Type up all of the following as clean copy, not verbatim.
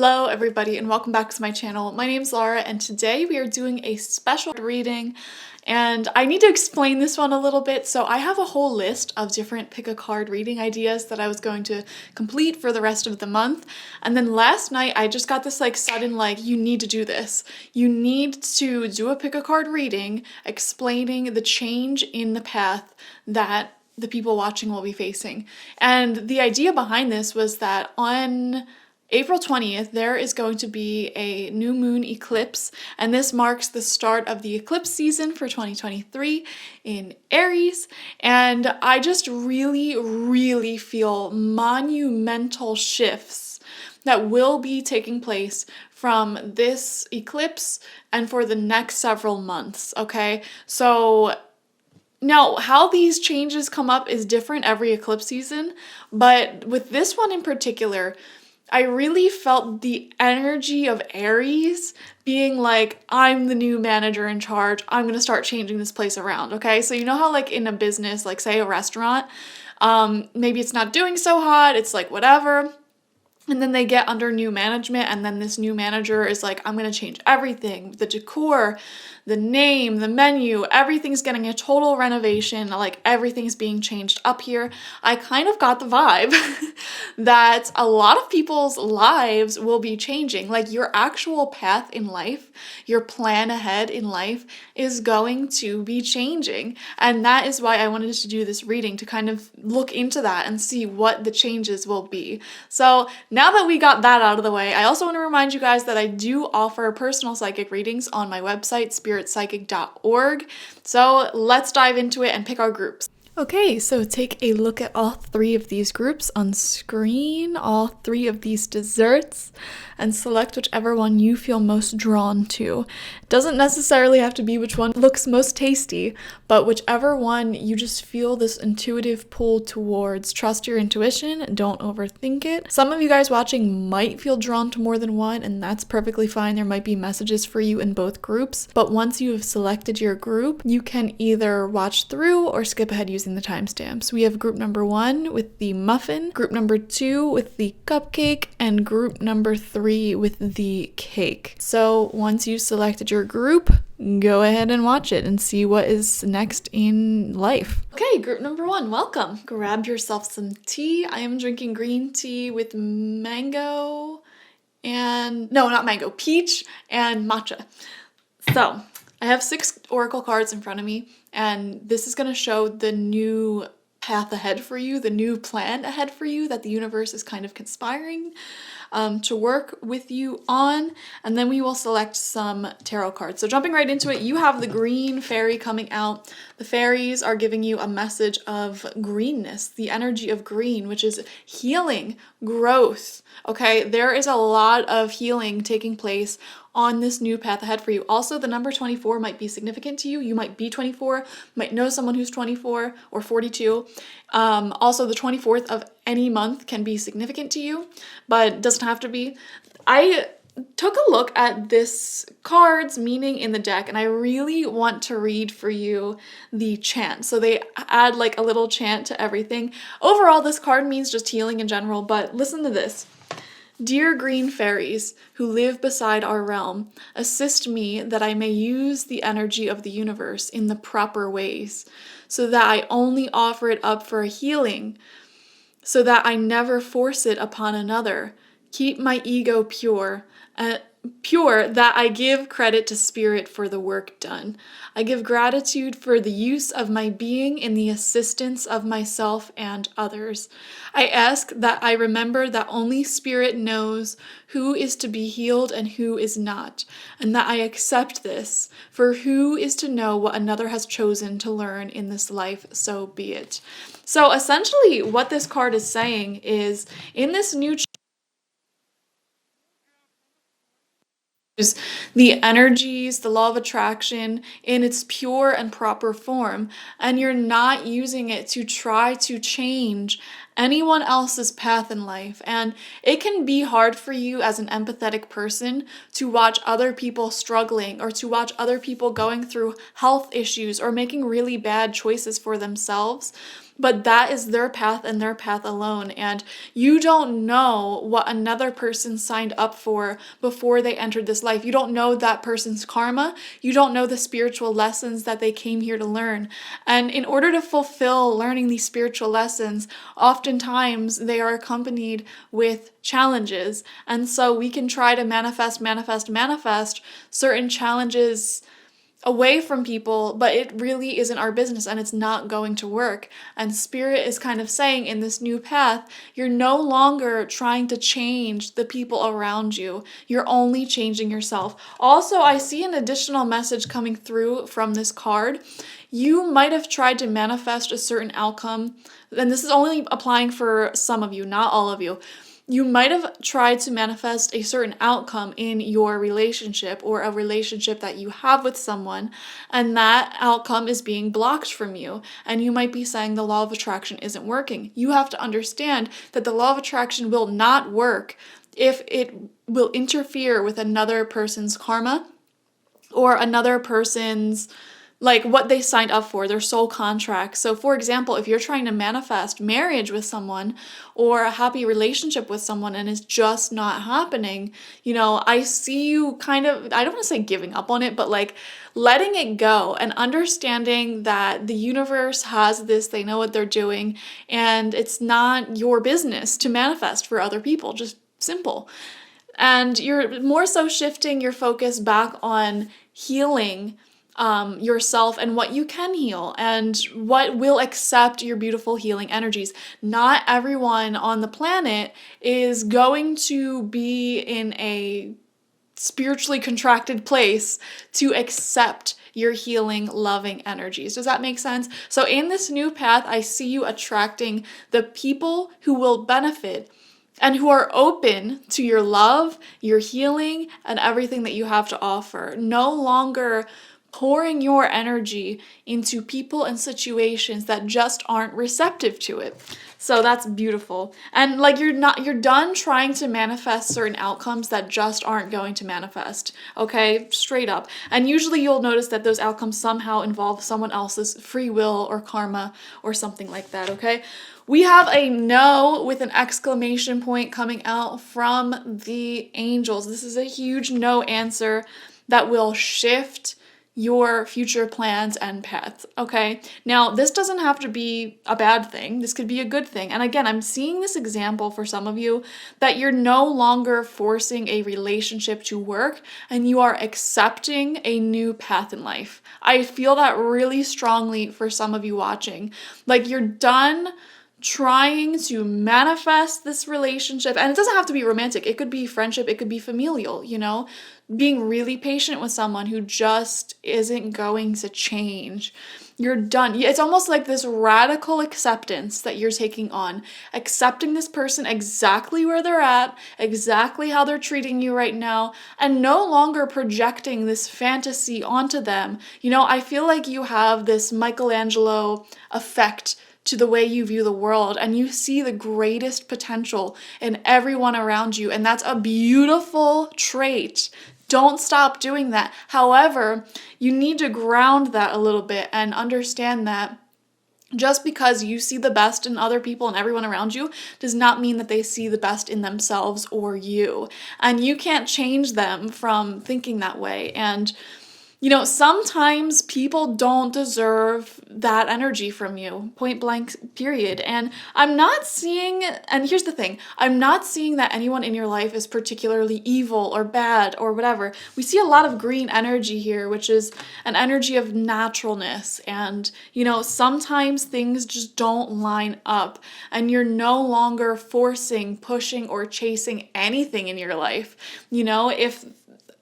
Hello everybody and welcome back to my channel. My name is Laura and today we are doing a special reading and I need to explain this one a little bit. So I have a whole list of different pick a card reading ideas that I was going to complete for the rest of the month. And then last night I just got this sudden you need to do this. You need to do a pick a card reading explaining the change in the path that the people watching will be facing. And the idea behind this was that on April 20th, there is going to be a new moon eclipse, and this marks the start of the eclipse season for 2023 in Aries. And I just really feel monumental shifts that will be taking place from this eclipse and for the next several months, okay? So now, how these changes come up is different every eclipse season, but with this one in particular, I really felt the energy of Aries being like, I'm the new manager in charge. I'm going to start changing this place around, okay? So you know how in a business, say a restaurant, maybe it's not doing so hot, it's whatever. And then they get under new management, and then this new manager is like, I'm going to change everything. The decor, the name, the menu, everything's getting a total renovation. Everything's being changed up here. I kind of got the vibe that a lot of people's lives will be changing. Your actual path in life, your plan ahead in life is going to be changing. And that is why I wanted to do this reading, to kind of look into that and see what the changes will be. So now that we got that out of the way, I also want to remind you guys that I do offer personal psychic readings on my website, spiritpsychic.org. So let's dive into it and pick our groups. Okay, so take a look at all three of these groups on screen, all three of these desserts, and select whichever one you feel most drawn to. It doesn't necessarily have to be which one looks most tasty, but whichever one you just feel this intuitive pull towards. Trust your intuition, don't overthink it. Some of you guys watching might feel drawn to more than one, and that's perfectly fine. There might be messages for you in both groups, but once you have selected your group, you can either watch through or skip ahead using the timestamps. We have group number 1 with the muffin, group number 2 with the cupcake, and group number 3 with the cake. So once you selected your group, go ahead and watch it and see what is next in life. Okay, group number 1, welcome. Grab yourself some tea. I am drinking green tea with mango and, no, not mango, peach and matcha. So I have 6 oracle cards in front of me, and this is going to show the new path ahead for you, the new plan ahead for you that the universe is kind of conspiring to work with you on. And then we will select some tarot cards. So jumping right into it, you have the green fairy coming out. The fairies are giving you a message of greenness, the energy of green, which is healing, growth. Okay, there is a lot of healing taking place on this new path ahead for you. Also, the number 24 might be significant to you. You might be 24, might know someone who's 24 or 42. Also, the 24th of any month can be significant to you, but doesn't have to be. I took a look at this card's meaning in the deck, and I really want to read for you the chant. So they add a little chant to everything. Overall, this card means just healing in general, but listen to this. Dear green fairies who live beside our realm, assist me that I may use the energy of the universe in the proper ways, so that I only offer it up for a healing, so that I never force it upon another. Keep my ego pure that I give credit to spirit for the work done. I give gratitude for the use of my being in the assistance of myself and others. I ask that I remember that only spirit knows who is to be healed and who is not, and that I accept this, for who is to know what another has chosen to learn in this life, so be it. So essentially what this card is saying is, in this new the energies, the law of attraction in its pure and proper form, and you're not using it to try to change anyone else's path in life. And it can be hard for you as an empathetic person to watch other people struggling, or to watch other people going through health issues or making really bad choices for themselves. but that is their path and their path alone. And you don't know what another person signed up for before they entered this life. You don't know that person's karma. You don't know the spiritual lessons that they came here to learn. And in order to fulfill learning these spiritual lessons, oftentimes they are accompanied with challenges. And so we can try to manifest certain challenges away from people, but it really isn't our business and it's not going to work. And Spirit is kind of saying in this new path, you're no longer trying to change the people around you. You're only changing yourself. Also, I see an additional message coming through from this card. You might have tried to manifest a certain outcome, and this is only applying for some of you, not all of you. You might have tried to manifest a certain outcome in your relationship or a relationship that you have with someone, and that outcome is being blocked from you. And you might be saying the law of attraction isn't working. You have to understand that the law of attraction will not work if it will interfere with another person's karma or another person's what they signed up for, their soul contract. So for example, if you're trying to manifest marriage with someone or a happy relationship with someone and it's just not happening, I see you kind of, I don't want to say giving up on it, but letting it go and understanding that the universe has this, they know what they're doing, and it's not your business to manifest for other people, just simple. And you're more so shifting your focus back on healing yourself and what you can heal and what will accept your beautiful healing energies. Not everyone on the planet is going to be in a spiritually contracted place to accept your healing, loving energies. Does that make sense? So in this new path, I see you attracting the people who will benefit and who are open to your love, your healing, and everything that you have to offer. No longer pouring your energy into people and situations that just aren't receptive to it. So that's beautiful. And you're done trying to manifest certain outcomes that just aren't going to manifest. Okay? Straight up. And usually you'll notice that those outcomes somehow involve someone else's free will or karma or something like that, okay? We have a no with an exclamation point coming out from the angels. This is a huge no answer that will shift your future plans and paths, okay? Now, this doesn't have to be a bad thing. This could be a good thing. And again, I'm seeing this example for some of you that you're no longer forcing a relationship to work and you are accepting a new path in life. I feel that really strongly for some of you watching. You're done trying to manifest this relationship, and it doesn't have to be romantic. It could be friendship, it could be familial, being really patient with someone who just isn't going to change. You're done. It's almost like this radical acceptance that you're taking on, accepting this person exactly where they're at, exactly how they're treating you right now, and no longer projecting this fantasy onto them. I feel like you have this Michelangelo effect to the way you view the world, and you see the greatest potential in everyone around you, and that's a beautiful trait. Don't stop doing that. However, you need to ground that a little bit and understand that just because you see the best in other people and everyone around you does not mean that they see the best in themselves or you. And you can't change them from thinking that way. And sometimes people don't deserve that energy from you, point blank, period. And I'm not seeing, and here's the thing, I'm not seeing that anyone in your life is particularly evil or bad or whatever. We see a lot of green energy here, which is an energy of naturalness. And, sometimes things just don't line up and you're no longer forcing, pushing, or chasing anything in your life. If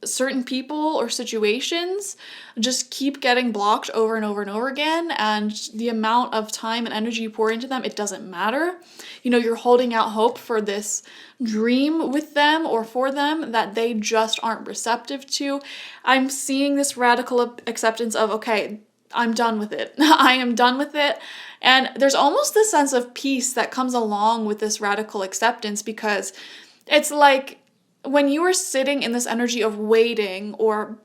certain people or situations just keep getting blocked over and over and over again, and the amount of time and energy you pour into them, it doesn't matter. You're holding out hope for this dream with them or for them that they just aren't receptive to. I'm seeing this radical acceptance of, okay, I'm done with it. I am done with it. And there's almost this sense of peace that comes along with this radical acceptance, because it's like when you are sitting in this energy of waiting or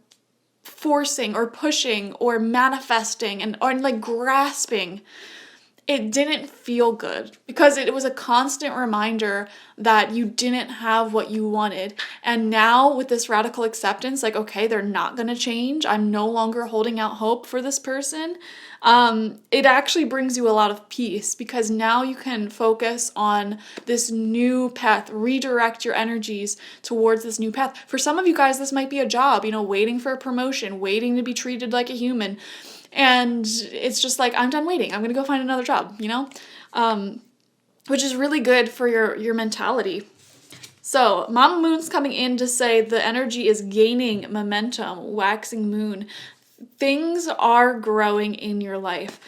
forcing or pushing or manifesting or grasping, it didn't feel good because it was a constant reminder that you didn't have what you wanted. And now with this radical acceptance, like, okay, they're not going to change. I'm no longer holding out hope for this person. It actually brings you a lot of peace because now you can focus on this new path, redirect your energies towards this new path. For some of you guys, this might be a job, you know, waiting for a promotion, waiting to be treated like a human. And it's just like, I'm done waiting. I'm going to go find another job, you know, which is really good for your mentality. So Mama Moon's coming in to say the energy is gaining momentum, waxing moon. Things are growing in your life.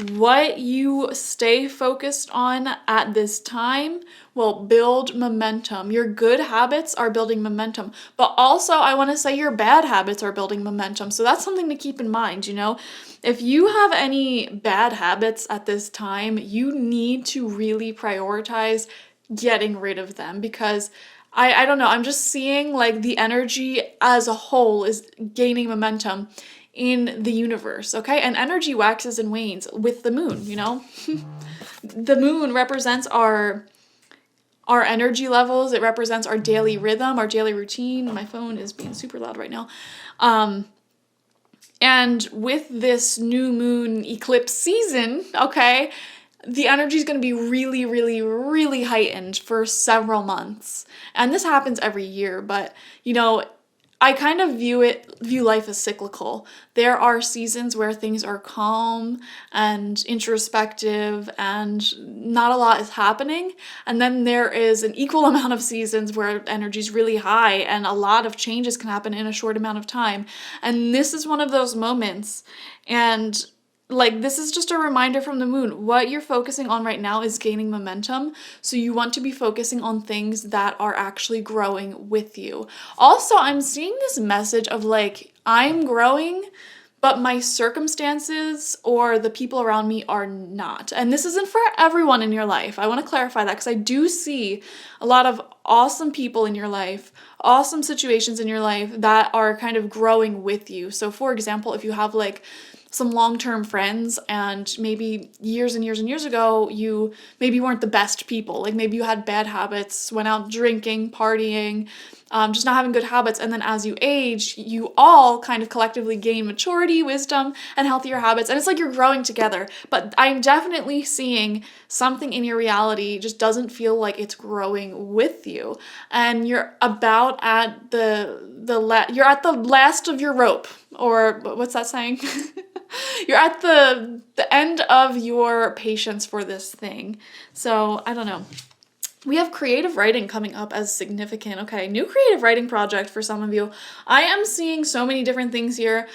What you stay focused on at this time will build momentum. Your good habits are building momentum, but also I want to say your bad habits are building momentum. So that's something to keep in mind, you know. If you have any bad habits at this time, you need to really prioritize getting rid of them because I don't know, I'm just seeing like the energy as a whole is gaining momentum in the universe, okay? And energy waxes and wanes with the moon, you know? The moon represents our energy levels. It represents our daily rhythm, our daily routine. My phone is being super loud right now. And with this new moon eclipse season, okay, the energy is going to be really, really, really heightened for several months. And this happens every year, but, you know, I kind of view life as cyclical. There are seasons where things are calm and introspective and not a lot is happening. And then there is an equal amount of seasons where energy is really high and a lot of changes can happen in a short amount of time. And this is one of those moments. And like, this is just a reminder from the moon. What you're focusing on right now is gaining momentum. So you want to be focusing on things that are actually growing with you. Also, I'm seeing this message of like, I'm growing, but my circumstances or the people around me are not. And this isn't for everyone in your life. I want to clarify that because I do see a lot of awesome people in your life, awesome situations in your life that are kind of growing with you. So for example, if you have like some long-term friends and maybe years and years and years ago, you maybe weren't the best people. Like maybe you had bad habits, went out drinking, partying, just not having good habits. And then as you age, you all kind of collectively gain maturity, wisdom, and healthier habits. And it's like you're growing together. But I'm definitely seeing something in your reality just doesn't feel like it's growing with you. And you're about at you're at the last of your rope. Or what's that saying? You're at the end of your patience for this thing. So I don't know. We have creative writing coming up as significant. Okay, new creative writing project for some of you. I am seeing so many different things here.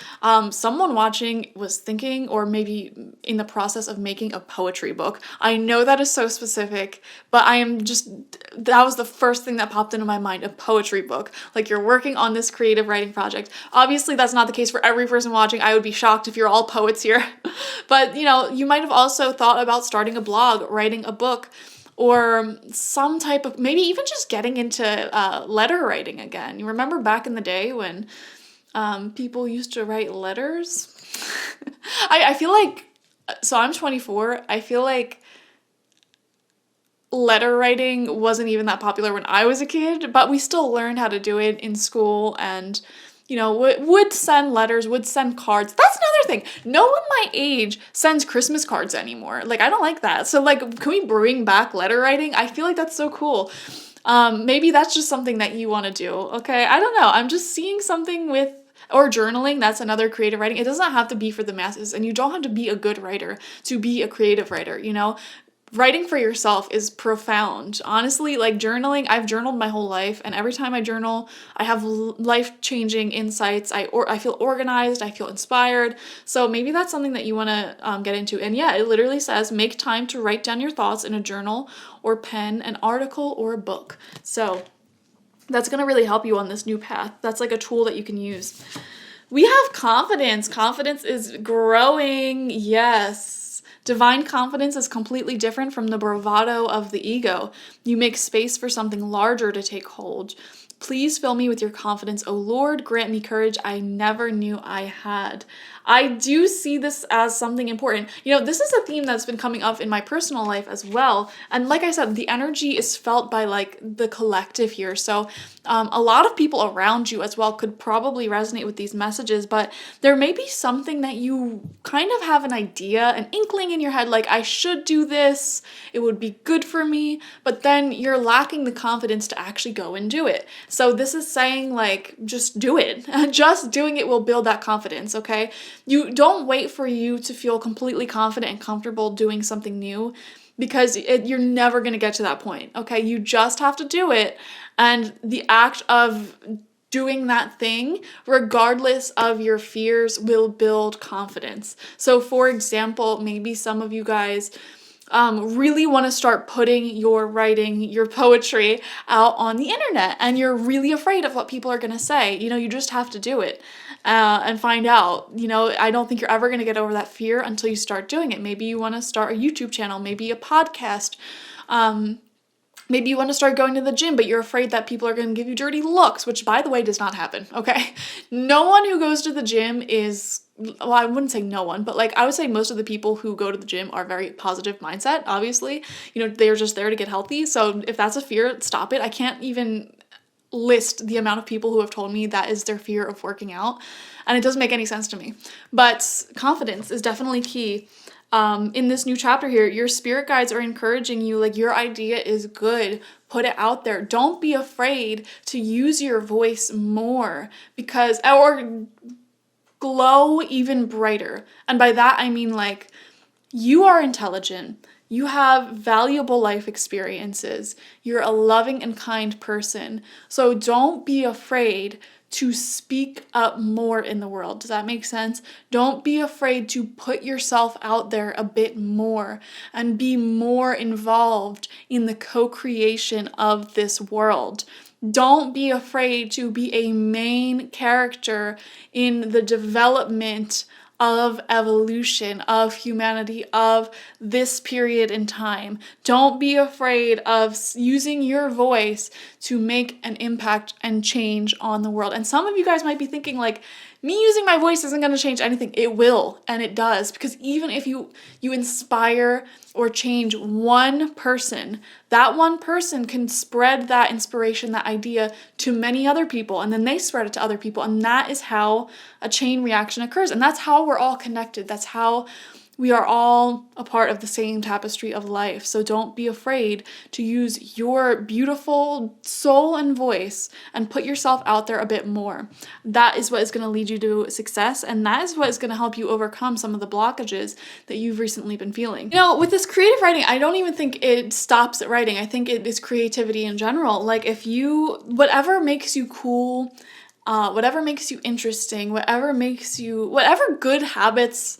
Someone watching was thinking or maybe in the process of making a poetry book. I know that is so specific, but that was the first thing that popped into my mind, a poetry book. Like you're working on this creative writing project. Obviously, that's not the case for every person watching. I would be shocked if you're all poets here. But, you know, you might have also thought about starting a blog, writing a book, or some type of, maybe even just getting into letter writing again. You remember back in the day when people used to write letters? I feel like, so I'm 24, I feel like letter writing wasn't even that popular when I was a kid, but we still learned how to do it in school and, you know, would send letters, would send cards. That's another thing. No one my age sends Christmas cards anymore. Like, I don't like that. So, like, can we bring back letter writing? I feel like that's so cool. Maybe that's just something that you want to do, okay? I don't know. I'm just seeing something with, or journaling, that's another creative writing. It doesn't have to be for the masses, and you don't have to be a good writer to be a creative writer, you know? Writing for yourself is profound. Honestly, like journaling, I've journaled my whole life, and every time I journal, I have life-changing insights. I feel organized, I feel inspired. So maybe that's something that you want to get into. And yeah, it literally says, make time to write down your thoughts in a journal or pen, an article, or a book. So that's going to really help you on this new path. That's like a tool that you can use. We have confidence. Confidence is growing. Yes. Divine confidence is completely different from the bravado of the ego. You make space for something larger to take hold. Please fill me with your confidence, O Lord. Grant me courage I never knew I had. I do see this as something important. You know, this is a theme that's been coming up in my personal life as well. And like I said, the energy is felt by like the collective here. So a lot of people around you as well could probably resonate with these messages, but there may be something that you kind of have an idea, an inkling in your head, like I should do this, it would be good for me, but then you're lacking the confidence to actually go and do it. So this is saying like, just do it. Just doing it will build that confidence, okay? You don't wait for you to feel completely confident and comfortable doing something new, because you're never going to get to that point, okay? You just have to do it. And the act of doing that thing, regardless of your fears, will build confidence. So for example, maybe some of you guys really want to start putting your writing, your poetry out on the internet, and you're really afraid of what people are going to say. You know, you just have to do it and find out. You know, I don't think you're ever going to get over that fear until you start doing it. Maybe you want to start a YouTube channel, maybe a podcast. Maybe you want to start going to the gym, but you're afraid that people are going to give you dirty looks, which, by the way, does not happen, okay? No one who goes to the gym is, well, I wouldn't say no one, but like I would say most of the people who go to the gym are very positive mindset, obviously. You know, they're just there to get healthy. So if that's a fear, stop it. I can't even list the amount of people who have told me that is their fear of working out, and it doesn't make any sense to me. But confidence is definitely key. In this new chapter here, your spirit guides are encouraging you, like your idea is good, put it out there. Don't be afraid to use your voice more, because, or glow even brighter. And by that, I mean like you are intelligent. You have valuable life experiences. You're a loving and kind person. So don't be afraid to speak up more in the world. Does that make sense? Don't be afraid to put yourself out there a bit more and be more involved in the co-creation of this world. Don't be afraid to be a main character in the development of evolution, of humanity, of this period in time. Don't be afraid of using your voice to make an impact and change on the world. And some of you guys might be thinking like, me using my voice isn't going to change anything. It will, and it does, because even if you inspire or change one person, that one person can spread that inspiration, that idea to many other people, and then they spread it to other people, and that is how a chain reaction occurs, and that's how we're all connected. That's how we are all a part of the same tapestry of life. So don't be afraid to use your beautiful soul and voice and put yourself out there a bit more. That is what is going to lead you to success, and that is what is going to help you overcome some of the blockages that you've recently been feeling. You know, with this creative writing, I don't even think it stops at writing. I think it is creativity in general. Like if you, whatever makes you cool, whatever makes you interesting, whatever good habits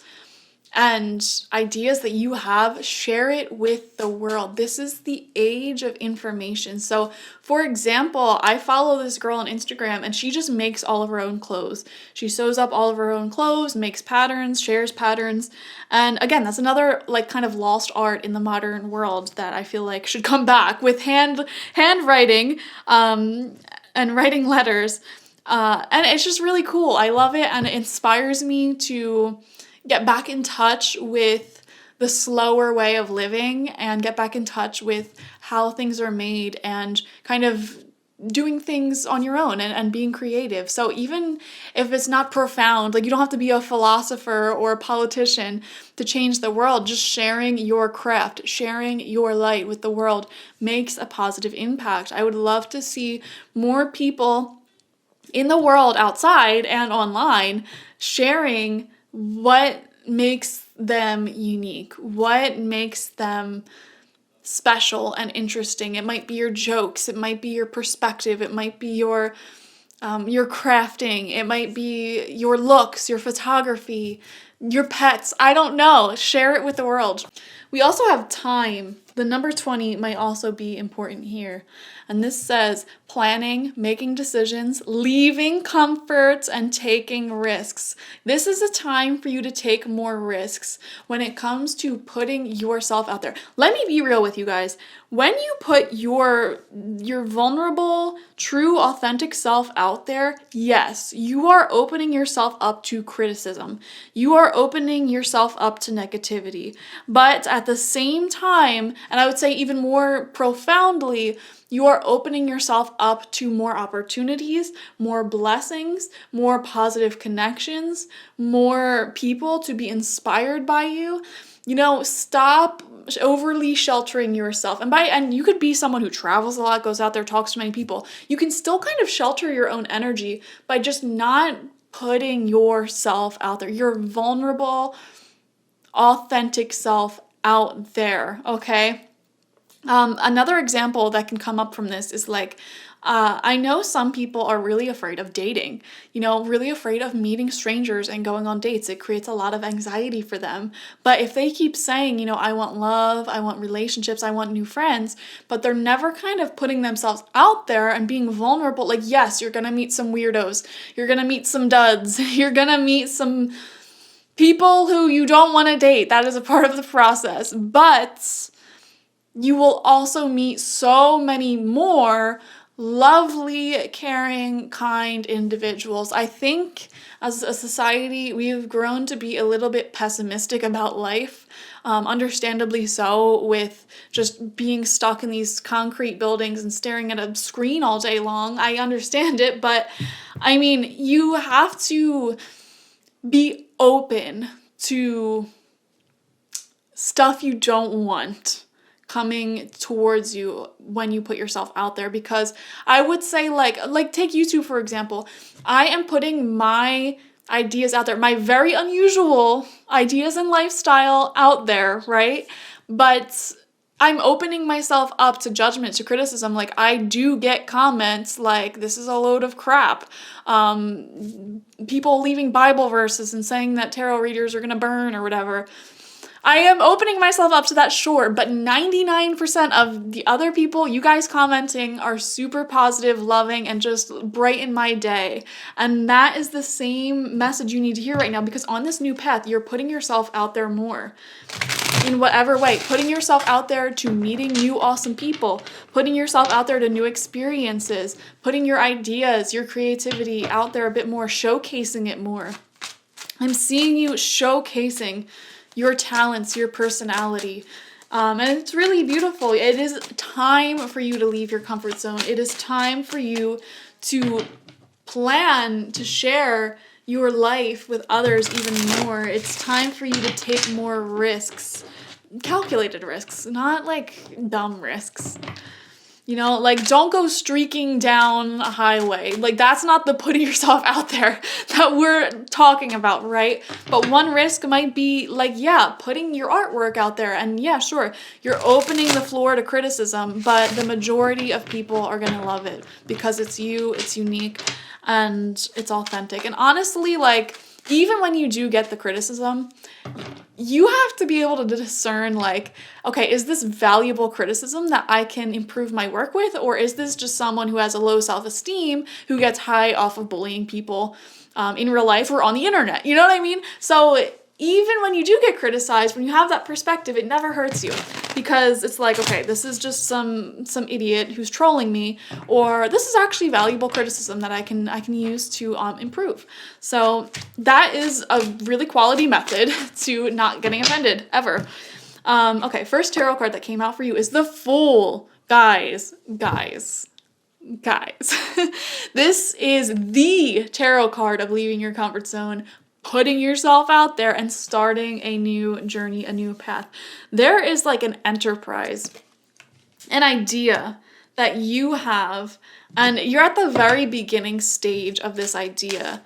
and ideas that you have, share it with the world. This is the age of information. So for example, I follow this girl on Instagram, and she just makes all of her own clothes. She sews up all of her own clothes, makes patterns, shares patterns. And again, that's another like kind of lost art in the modern world that I feel like should come back with handwriting and writing letters. And it's just really cool. I love it, and it inspires me to get back in touch with the slower way of living and get back in touch with how things are made and kind of doing things on your own and being creative. So even if it's not profound, like you don't have to be a philosopher or a politician to change the world, just sharing your craft, sharing your light with the world makes a positive impact. I would love to see more people in the world outside and online sharing what makes them unique, what makes them special and interesting. It might be your jokes, it might be your perspective, it might be your crafting, it might be your looks, your photography, your pets. I don't know. Share it with the world. We also have time. The number 20 might also be important here. And this says, planning, making decisions, leaving comfort, and taking risks. This is a time for you to take more risks when it comes to putting yourself out there. Let me be real with you guys. When you put your vulnerable, true, authentic self out there, yes, you are opening yourself up to criticism. You are opening yourself up to negativity. But at the same time, and I would say even more profoundly, you are opening yourself up to more opportunities, more blessings, more positive connections, more people to be inspired by you. You know, stop overly sheltering yourself. And you could be someone who travels a lot, goes out there, talks to many people. You can still kind of shelter your own energy by just not putting yourself out there, your vulnerable, authentic self out there, okay? Another example that can come up from this is like, I know some people are really afraid of dating, you know, really afraid of meeting strangers and going on dates. It creates a lot of anxiety for them. But if they keep saying, you know, I want love, I want relationships, I want new friends, but they're never kind of putting themselves out there and being vulnerable, like, yes, you're gonna meet some weirdos, you're gonna meet some duds, you're gonna meet some people who you don't want to date. That is a part of the process. But you will also meet so many more lovely, caring, kind individuals. I think as a society, we've grown to be a little bit pessimistic about life, understandably so, with just being stuck in these concrete buildings and staring at a screen all day long. I understand it, but I mean, you have to be open to stuff you don't want coming towards you when you put yourself out there, because I would say like take YouTube for example. I am putting my ideas out there, my very unusual ideas and lifestyle out there, right? But I'm opening myself up to judgment, to criticism. Like, I do get comments like, this is a load of crap. People leaving Bible verses and saying that tarot readers are gonna burn or whatever. I am opening myself up to that, sure, but 99% of the other people, you guys commenting, are super positive, loving, and just brighten my day. And that is the same message you need to hear right now, because on this new path, you're putting yourself out there more. In whatever way, putting yourself out there to meeting new awesome people, putting yourself out there to new experiences, putting your ideas, your creativity out there a bit more, showcasing it more. I'm seeing you showcasing your talents, your personality. And it's really beautiful. It is time for you to leave your comfort zone. It is time for you to plan to share your life with others even more. It's time for you to take more risks. Calculated risks, not like dumb risks. You know, like, don't go streaking down a highway. Like, that's not the putting yourself out there that we're talking about, right? But one risk might be, like, yeah, putting your artwork out there. And yeah, sure, you're opening the floor to criticism, but the majority of people are gonna love it because it's you, it's unique, and it's authentic. And honestly, like, even when you do get the criticism, you have to be able to discern, like, okay, is this valuable criticism that I can improve my work with? Or is this just someone who has a low self-esteem who gets high off of bullying people in real life or on the internet? You know what I mean? So even when you do get criticized, when you have that perspective, it never hurts you, because it's like, okay, this is just some idiot who's trolling me, or this is actually valuable criticism that I can use to improve. So that is a really quality method to not getting offended ever. Okay, first tarot card that came out for you is the Fool. Guys. This is the tarot card of leaving your comfort zone, putting yourself out there, and starting a new journey, a new path. There is like an enterprise, an idea that you have, and you're at the very beginning stage of this idea.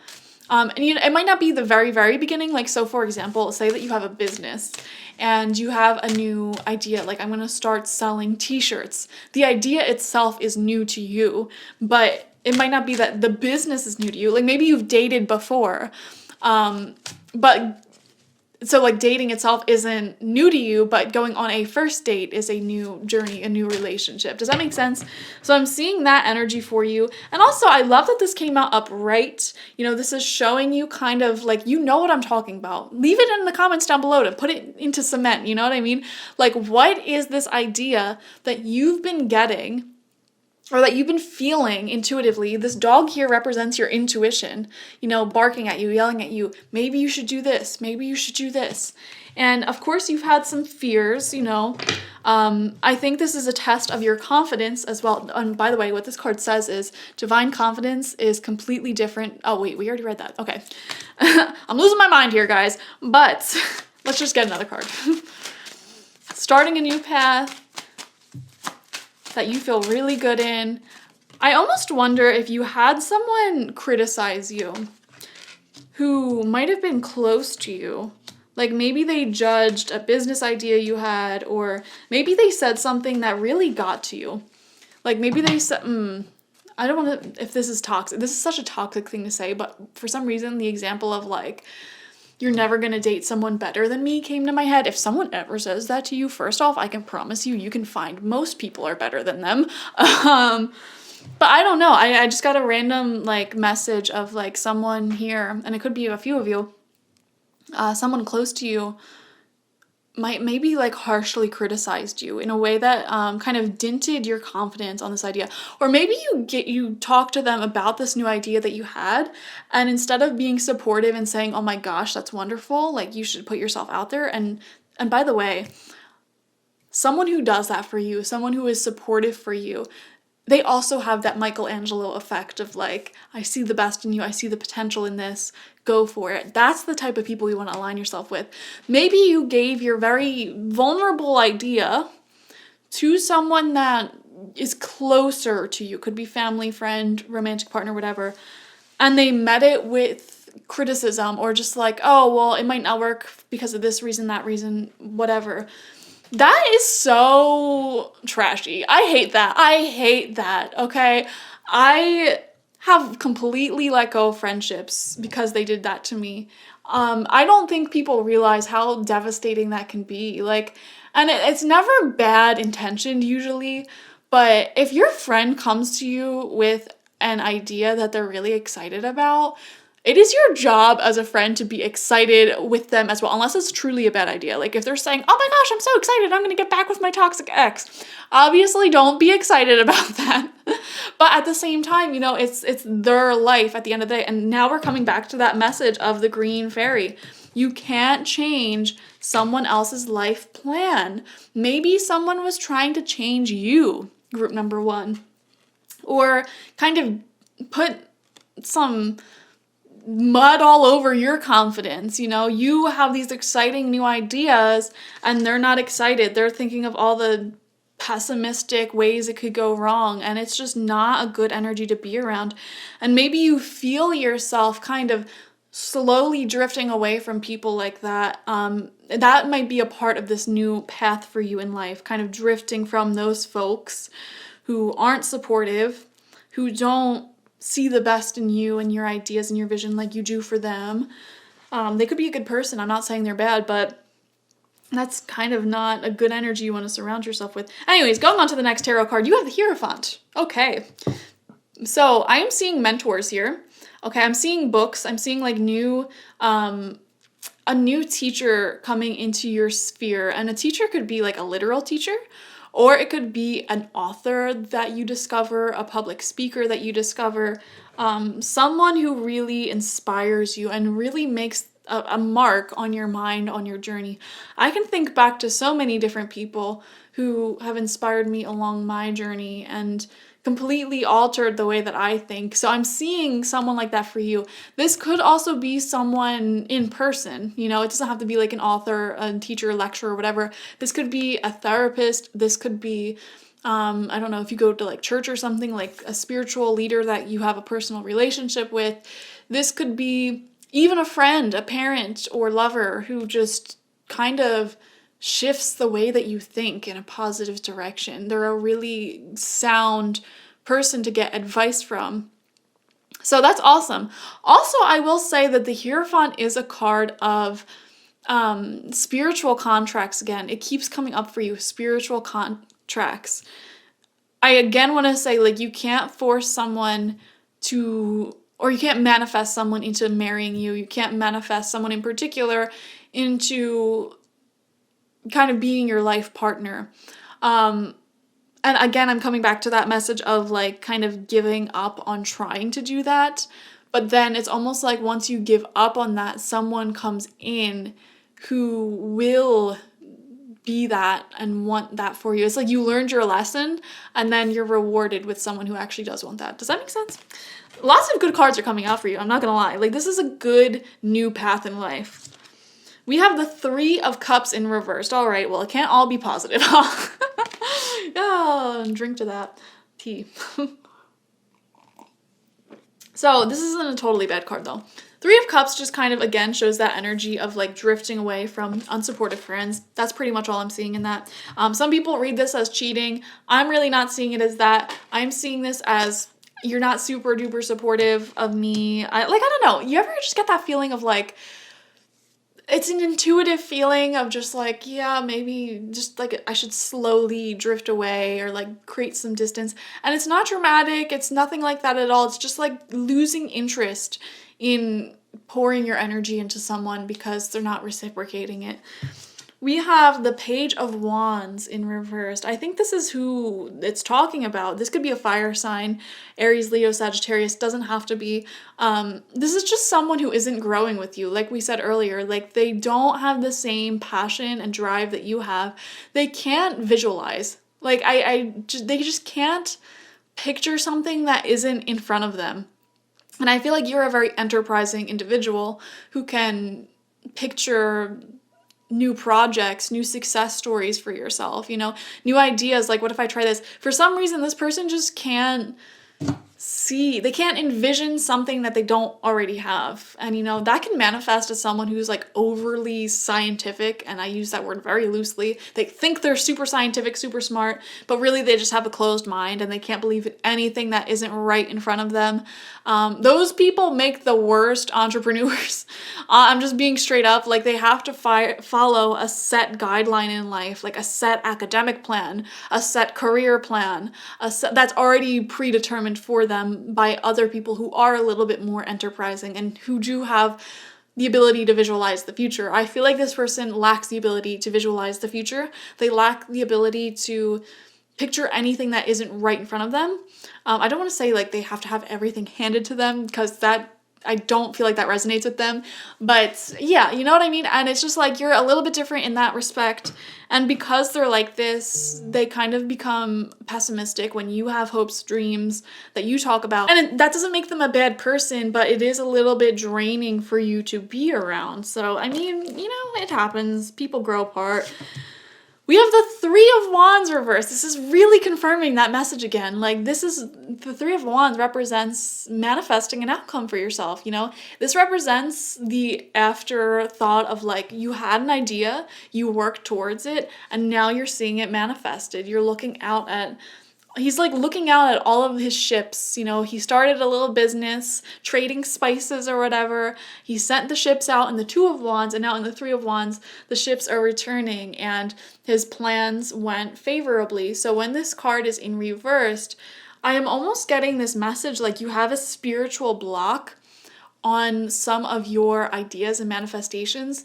And it might not be the very, very beginning. Like, so for example, say that you have a business and you have a new idea, like, I'm going to start selling t-shirts. The idea itself is new to you, but it might not be that the business is new to you. Like, maybe you've dated before, but so like dating itself isn't new to you, but going on a first date is a new journey, a new relationship. Does that make sense? So I'm seeing that energy for you. And also I love that this came out upright. You know, this is showing you kind of like, you know what I'm talking about. Leave it in the comments down below to put it into cement. You know what I mean? Like, what is this idea that you've been getting or that you've been feeling intuitively? This dog here represents your intuition, you know, barking at you, yelling at you. Maybe you should do this. Maybe you should do this. And of course, you've had some fears, you know. I think this is a test of your confidence as well. And by the way, what this card says is divine confidence is completely different. Oh, wait, we already read that. Okay. I'm losing my mind here, guys. But let's just get another card. Starting a new path that you feel really good in. I almost wonder if you had someone criticize you who might have been close to you. Like maybe they judged a business idea you had, or maybe they said something that really got to you. Like maybe they said, I don't want to, if this is toxic, this is such a toxic thing to say, but for some reason the example of like, you're never going to date someone better than me came to my head. If someone ever says that to you, first off, I can promise you, you can find most people are better than them. But I don't know. I just got a random like message of like someone here, and it could be a few of you, someone close to you might maybe like harshly criticized you in a way that kind of dented your confidence on this idea. Or maybe you talk to them about this new idea that you had, and instead of being supportive and saying, oh my gosh, that's wonderful, like you should put yourself out there. And by the way, someone who does that for you, someone who is supportive for you, they also have that Michelangelo effect of like, I see the best in you, I see the potential in this, go for it. That's the type of people you want to align yourself with. Maybe you gave your very vulnerable idea to someone that is closer to you, could be family, friend, romantic partner, whatever, and they met it with criticism or just like, oh, well, it might not work because of this reason, that reason, whatever. That is so trashy. I hate that. Okay. I have completely let go of friendships because they did that to me. I don't think people realize how devastating that can be. Like, and it's never bad intentioned usually, but if your friend comes to you with an idea that they're really excited about, it is your job as a friend to be excited with them as well, unless it's truly a bad idea. Like if they're saying, oh my gosh, I'm so excited, I'm going to get back with my toxic ex. Obviously, don't be excited about that. But at the same time, you know, it's their life at the end of the day. And now we're coming back to that message of the green fairy. You can't change someone else's life plan. Maybe someone was trying to change you, group number one. Or kind of put some mud all over your confidence. You know, you have these exciting new ideas and they're not excited. They're thinking of all the pessimistic ways it could go wrong, and it's just not a good energy to be around. And maybe you feel yourself kind of slowly drifting away from people like that. That might be a part of this new path for you in life, kind of drifting from those folks who aren't supportive, who don't see the best in you and your ideas and your vision like you do for them. They could be a good person. I'm not saying they're bad, but that's kind of not a good energy you want to surround yourself with. Anyways, going on to the next tarot card, you have the Hierophant. Okay. So I am seeing mentors here. Okay, I'm seeing books. I'm seeing like a new teacher coming into your sphere. And a teacher could be like a literal teacher, or it could be an author that you discover, a public speaker that you discover, someone who really inspires you and really makes a mark on your mind, on your journey. I can think back to so many different people who have inspired me along my journey and completely altered the way that I think. So I'm seeing someone like that for you. This could also be someone in person. You know, it doesn't have to be like an author, a teacher, lecturer, whatever. This could be a therapist. This could be, I don't know, if you go to like church or something, like a spiritual leader that you have a personal relationship with. This could be even a friend, a parent, or lover who just kind of shifts the way that you think in a positive direction. They're a really sound person to get advice from. So that's awesome. Also, I will say that the Hierophant is a card of spiritual contracts again. It keeps coming up for you, spiritual contracts. I again want to say, like, you can't force someone to, or you can't manifest someone into marrying you. You can't manifest someone in particular into kind of being your life partner. And again, I'm coming back to that message of like kind of giving up on trying to do that. But then it's almost like once you give up on that, someone comes in who will be that and want that for you. It's like you learned your lesson and then you're rewarded with someone who actually does want that. Does that make sense? Lots of good cards are coming out for you. I'm not gonna lie. Like, this is a good new path in life. We have the Three of Cups in reversed. All right, well, it can't all be positive. Yeah, drink to that tea. So this isn't a totally bad card though. Three of Cups just kind of, again, shows that energy of like drifting away from unsupportive friends. That's pretty much all I'm seeing in that. Some people read this as cheating. I'm really not seeing it as that. I'm seeing this as you're not super duper supportive of me. I don't know. You ever just get that feeling of like, it's an intuitive feeling of just like, yeah, maybe just like I should slowly drift away or like create some distance. And it's not dramatic. It's nothing like that at all. It's just like losing interest in pouring your energy into someone because they're not reciprocating it. We have the Page of Wands in reversed. I think this is who it's talking about. This could be a fire sign. Aries, Leo, Sagittarius. Doesn't have to be. This is just someone who isn't growing with you. Like we said earlier, like they don't have the same passion and drive that you have. They can't visualize. Like they just can't picture something that isn't in front of them. And I feel like you're a very enterprising individual who can picture new projects, new success stories for yourself, you know, new ideas. Like, what if I try this? For some reason, this person just can't see, they can't envision something that they don't already have. And, you know, that can manifest as someone who's like overly scientific. And I use that word very loosely. They think they're super scientific, super smart, but really they just have a closed mind and they can't believe in anything that isn't right in front of them. Those people make the worst entrepreneurs. I'm just being straight up. Like, they have to follow a set guideline in life, like a set academic plan, a set career plan, that's already predetermined for them by other people who are a little bit more enterprising and who do have the ability to visualize the future. I feel like this person lacks the ability to visualize the future. They lack the ability to picture anything that isn't right in front of them. I don't want to say like they have to have everything handed to them, because that, I don't feel like that resonates with them. But yeah, you know what I mean? And it's just like you're a little bit different in that respect. And because they're like this, they kind of become pessimistic when you have hopes, dreams that you talk about. And that doesn't make them a bad person, but it is a little bit draining for you to be around. So, I mean, you know, it happens. People grow apart. We have the Three of Wands reversed. This is really confirming that message again. Like, this is, the Three of Wands represents manifesting an outcome for yourself, you know? This represents the afterthought of like, you had an idea, you worked towards it, and now you're seeing it manifested. You're looking out at, he's like looking out at all of his ships. You know, he started a little business trading spices or whatever. He sent the ships out in the Two of Wands, and now in the Three of Wands, the ships are returning and his plans went favorably. So when this card is in reversed, I am almost getting this message like you have a spiritual block on some of your ideas and manifestations,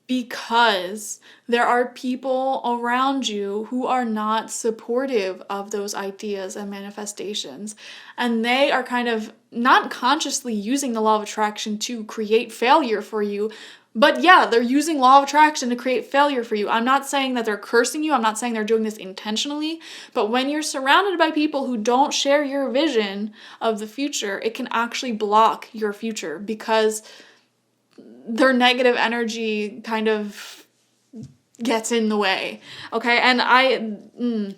because there are people around you who are not supportive of those ideas and manifestations. And they are kind of not consciously using the law of attraction to create failure for you. But yeah, they're using law of attraction to create failure for you. I'm not saying that they're cursing you. I'm not saying they're doing this intentionally. But when you're surrounded by people who don't share your vision of the future, it can actually block your future, because their negative energy kind of gets in the way, okay? And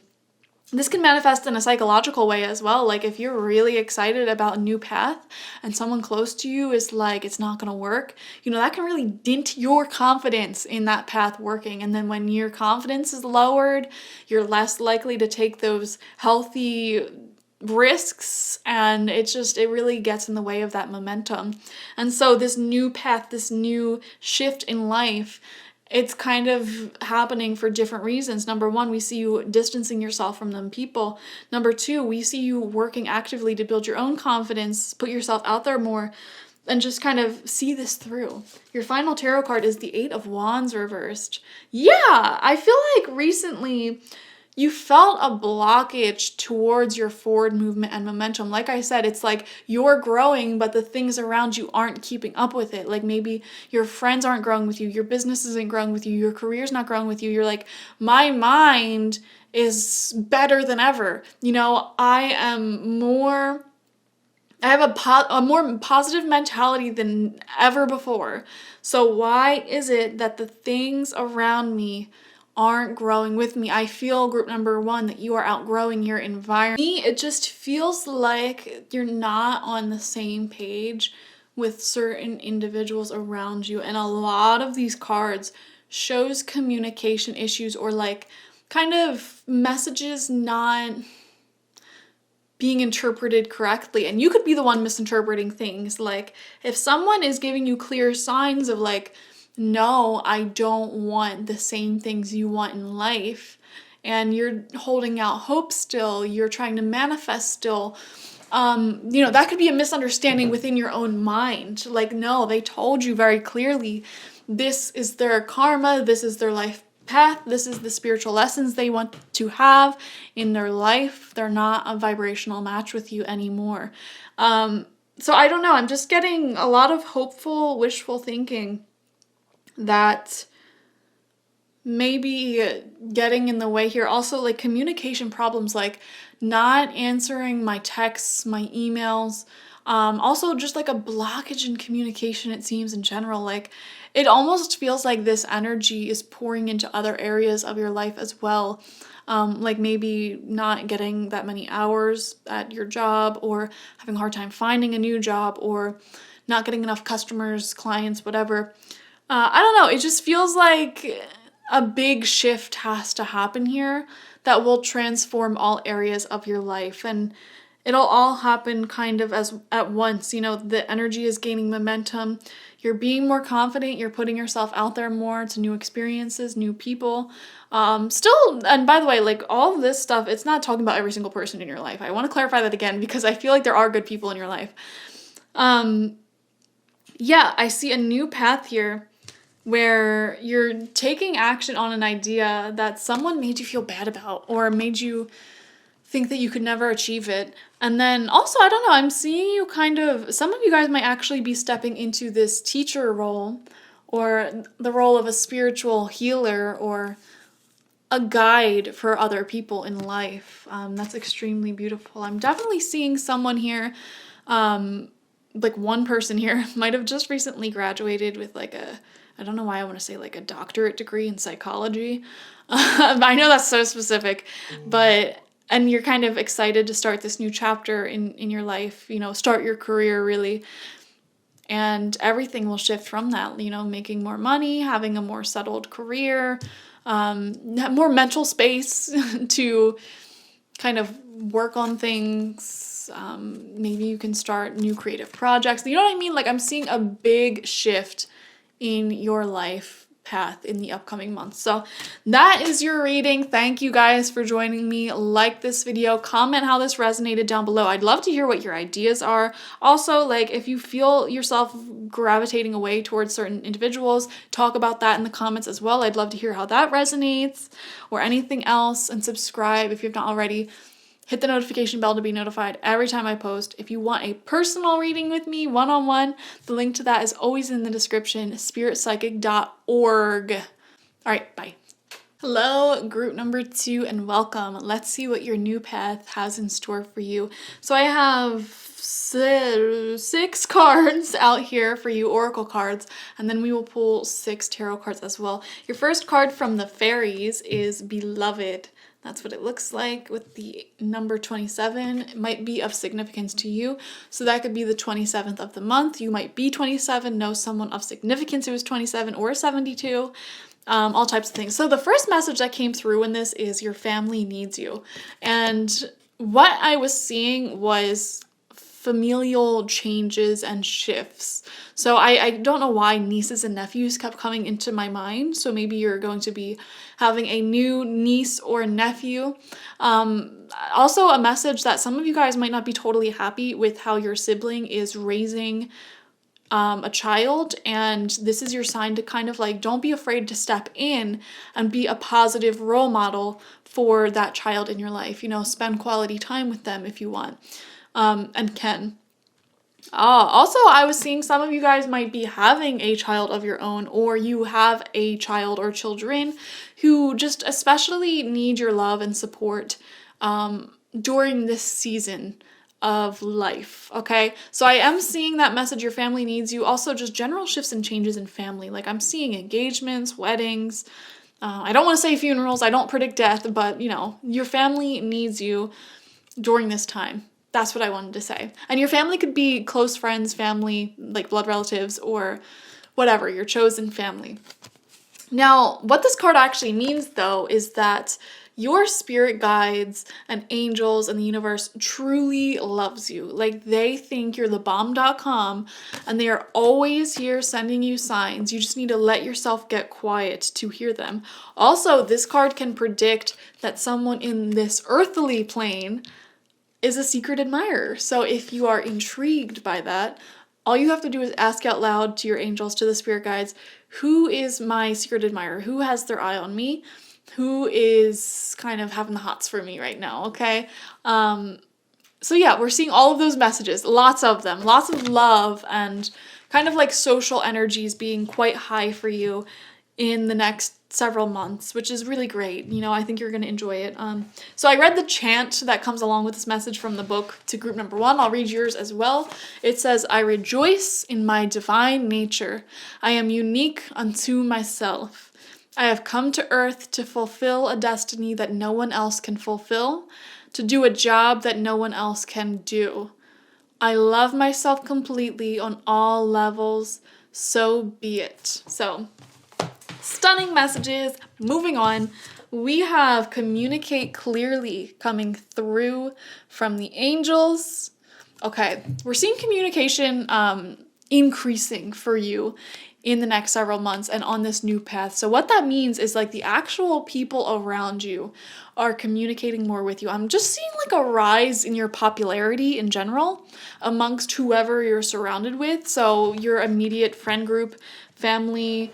this can manifest in a psychological way as well. Like, if you're really excited about a new path and someone close to you is like, it's not gonna work, you know, that can really dent your confidence in that path working. And then when your confidence is lowered, you're less likely to take those healthy risks, and it really gets in the way of that momentum. And so this new path, this new shift in life it's kind of happening for different reasons. Number one, we see you distancing yourself from them people. Number two, we see you working actively to build your own confidence, put yourself out there more, and just kind of see this through. Your final tarot card is the Eight of Wands reversed. Yeah, I feel like recently you felt a blockage towards your forward movement and momentum. Like I said, it's like you're growing, but the things around you aren't keeping up with it. Like maybe your friends aren't growing with you, your business isn't growing with you, your career's not growing with you. You're like, my mind is better than ever. You know, I have a more positive mentality than ever before. So why is it that the things around me aren't growing with me? I feel, group number one, that you are outgrowing your environment. Me, it just feels like you're not on the same page with certain individuals around you. And a lot of these cards shows communication issues, or like kind of messages not being interpreted correctly. And you could be the one misinterpreting things. Like if someone is giving you clear signs of like, no, I don't want the same things you want in life, and you're holding out hope still, you're trying to manifest still, you know, that could be a misunderstanding within your own mind. Like, no, they told you very clearly, this is their karma, this is their life path, this is the spiritual lessons they want to have in their life. They're not a vibrational match with you anymore. So I don't know, I'm just getting a lot of hopeful, wishful thinking that maybe getting in the way here. Also, like communication problems, like not answering my texts, my emails. Also just like a blockage in communication, it seems, in general. Like it almost feels like this energy is pouring into other areas of your life as well. Like maybe not getting that many hours at your job, or having a hard time finding a new job, or not getting enough customers, clients, whatever. I don't know, it just feels like a big shift has to happen here that will transform all areas of your life, and it'll all happen kind of as at once. You know, the energy is gaining momentum, you're being more confident, you're putting yourself out there more to new experiences, new people. Still, and by the way, like all of this stuff, it's not talking about every single person in your life. I want to clarify that again, because I feel like there are good people in your life. Yeah, I see a new path here where you're taking action on an idea that someone made you feel bad about, or made you think that you could never achieve it. And then also, I don't know, I'm seeing you kind of, some of you guys might actually be stepping into this teacher role, or the role of a spiritual healer, or a guide for other people in life. That's extremely beautiful. I'm definitely seeing someone here, like one person here might have just recently graduated with like I don't know why I want to say like a doctorate degree in psychology. I know that's so specific, and you're kind of excited to start this new chapter in your life, you know, start your career really. And everything will shift from that, you know, making more money, having a more settled career, more mental space to kind of work on things. Maybe you can start new creative projects. You know what I mean? Like I'm seeing a big shift in your life path in the upcoming months. So that is your reading. Thank you guys for joining me. Like this video, comment how this resonated down below. I'd love to hear what your ideas are. Also, like if you feel yourself gravitating away towards certain individuals, talk about that in the comments as well. I'd love to hear how that resonates, or anything else. And subscribe if you've not already. Hit the notification bell to be notified every time I post. If you want a personal reading with me, one-on-one, the link to that is always in the description, spiritpsychic.org. All right, bye. Hello, group number 2, and welcome. Let's see what your new path has in store for you. So I have 6 cards out here for you, oracle cards, and then we will pull 6 tarot cards as well. Your first card from the fairies is Beloved. That's what it looks like with the number 27. It might be of significance to you. So that could be the 27th of the month. You might be 27, know someone of significance who is 27 or 72, all types of things. So the first message that came through in this is your family needs you. And what I was seeing was familial changes and shifts. So I don't know why nieces and nephews kept coming into my mind. So maybe you're going to be having a new niece or nephew. Also a message that some of you guys might not be totally happy with how your sibling is raising a child, and this is your sign to kind of like, don't be afraid to step in and be a positive role model for that child in your life. You know, spend quality time with them if you want, and can. Also, I was seeing some of you guys might be having a child of your own, or you have a child or children who just especially need your love and support during this season of life, okay? So I am seeing that message, your family needs you. Also, just general shifts and changes in family. Like I'm seeing engagements, weddings. I don't want to say funerals. I don't predict death, but you know, your family needs you during this time. That's what I wanted to say. And your family could be close friends, family, like blood relatives, or whatever, your chosen family. Now, what this card actually means, though, is that your spirit guides and angels and the universe truly loves you. Like they think you're the bomb.com, and they are always here sending you signs. You just need to let yourself get quiet to hear them. Also, this card can predict that someone in this earthly plane is a secret admirer. So if you are intrigued by that, all you have to do is ask out loud to your angels, to the spirit guides, who is my secret admirer? Who has their eye on me? Who is kind of having the hots for me right now, okay? So yeah, we're seeing all of those messages, lots of them, lots of love and kind of like social energies being quite high for you in the next several months, which is really great. You know, I think you're going to enjoy it. So I read the chant that comes along with this message from the book to group number 1. I'll read yours as well. It says, I rejoice in my divine nature. I am unique unto myself. I have come to earth to fulfill a destiny that no one else can fulfill, to do a job that no one else can do. I love myself completely on all levels, so be it. So, stunning messages. Moving on, we have communicate clearly coming through from the angels. Okay, we're seeing communication increasing for you in the next several months and on this new path. So what that means is like the actual people around you are communicating more with you. I'm just seeing like a rise in your popularity in general amongst whoever you're surrounded with. So your immediate friend group, family,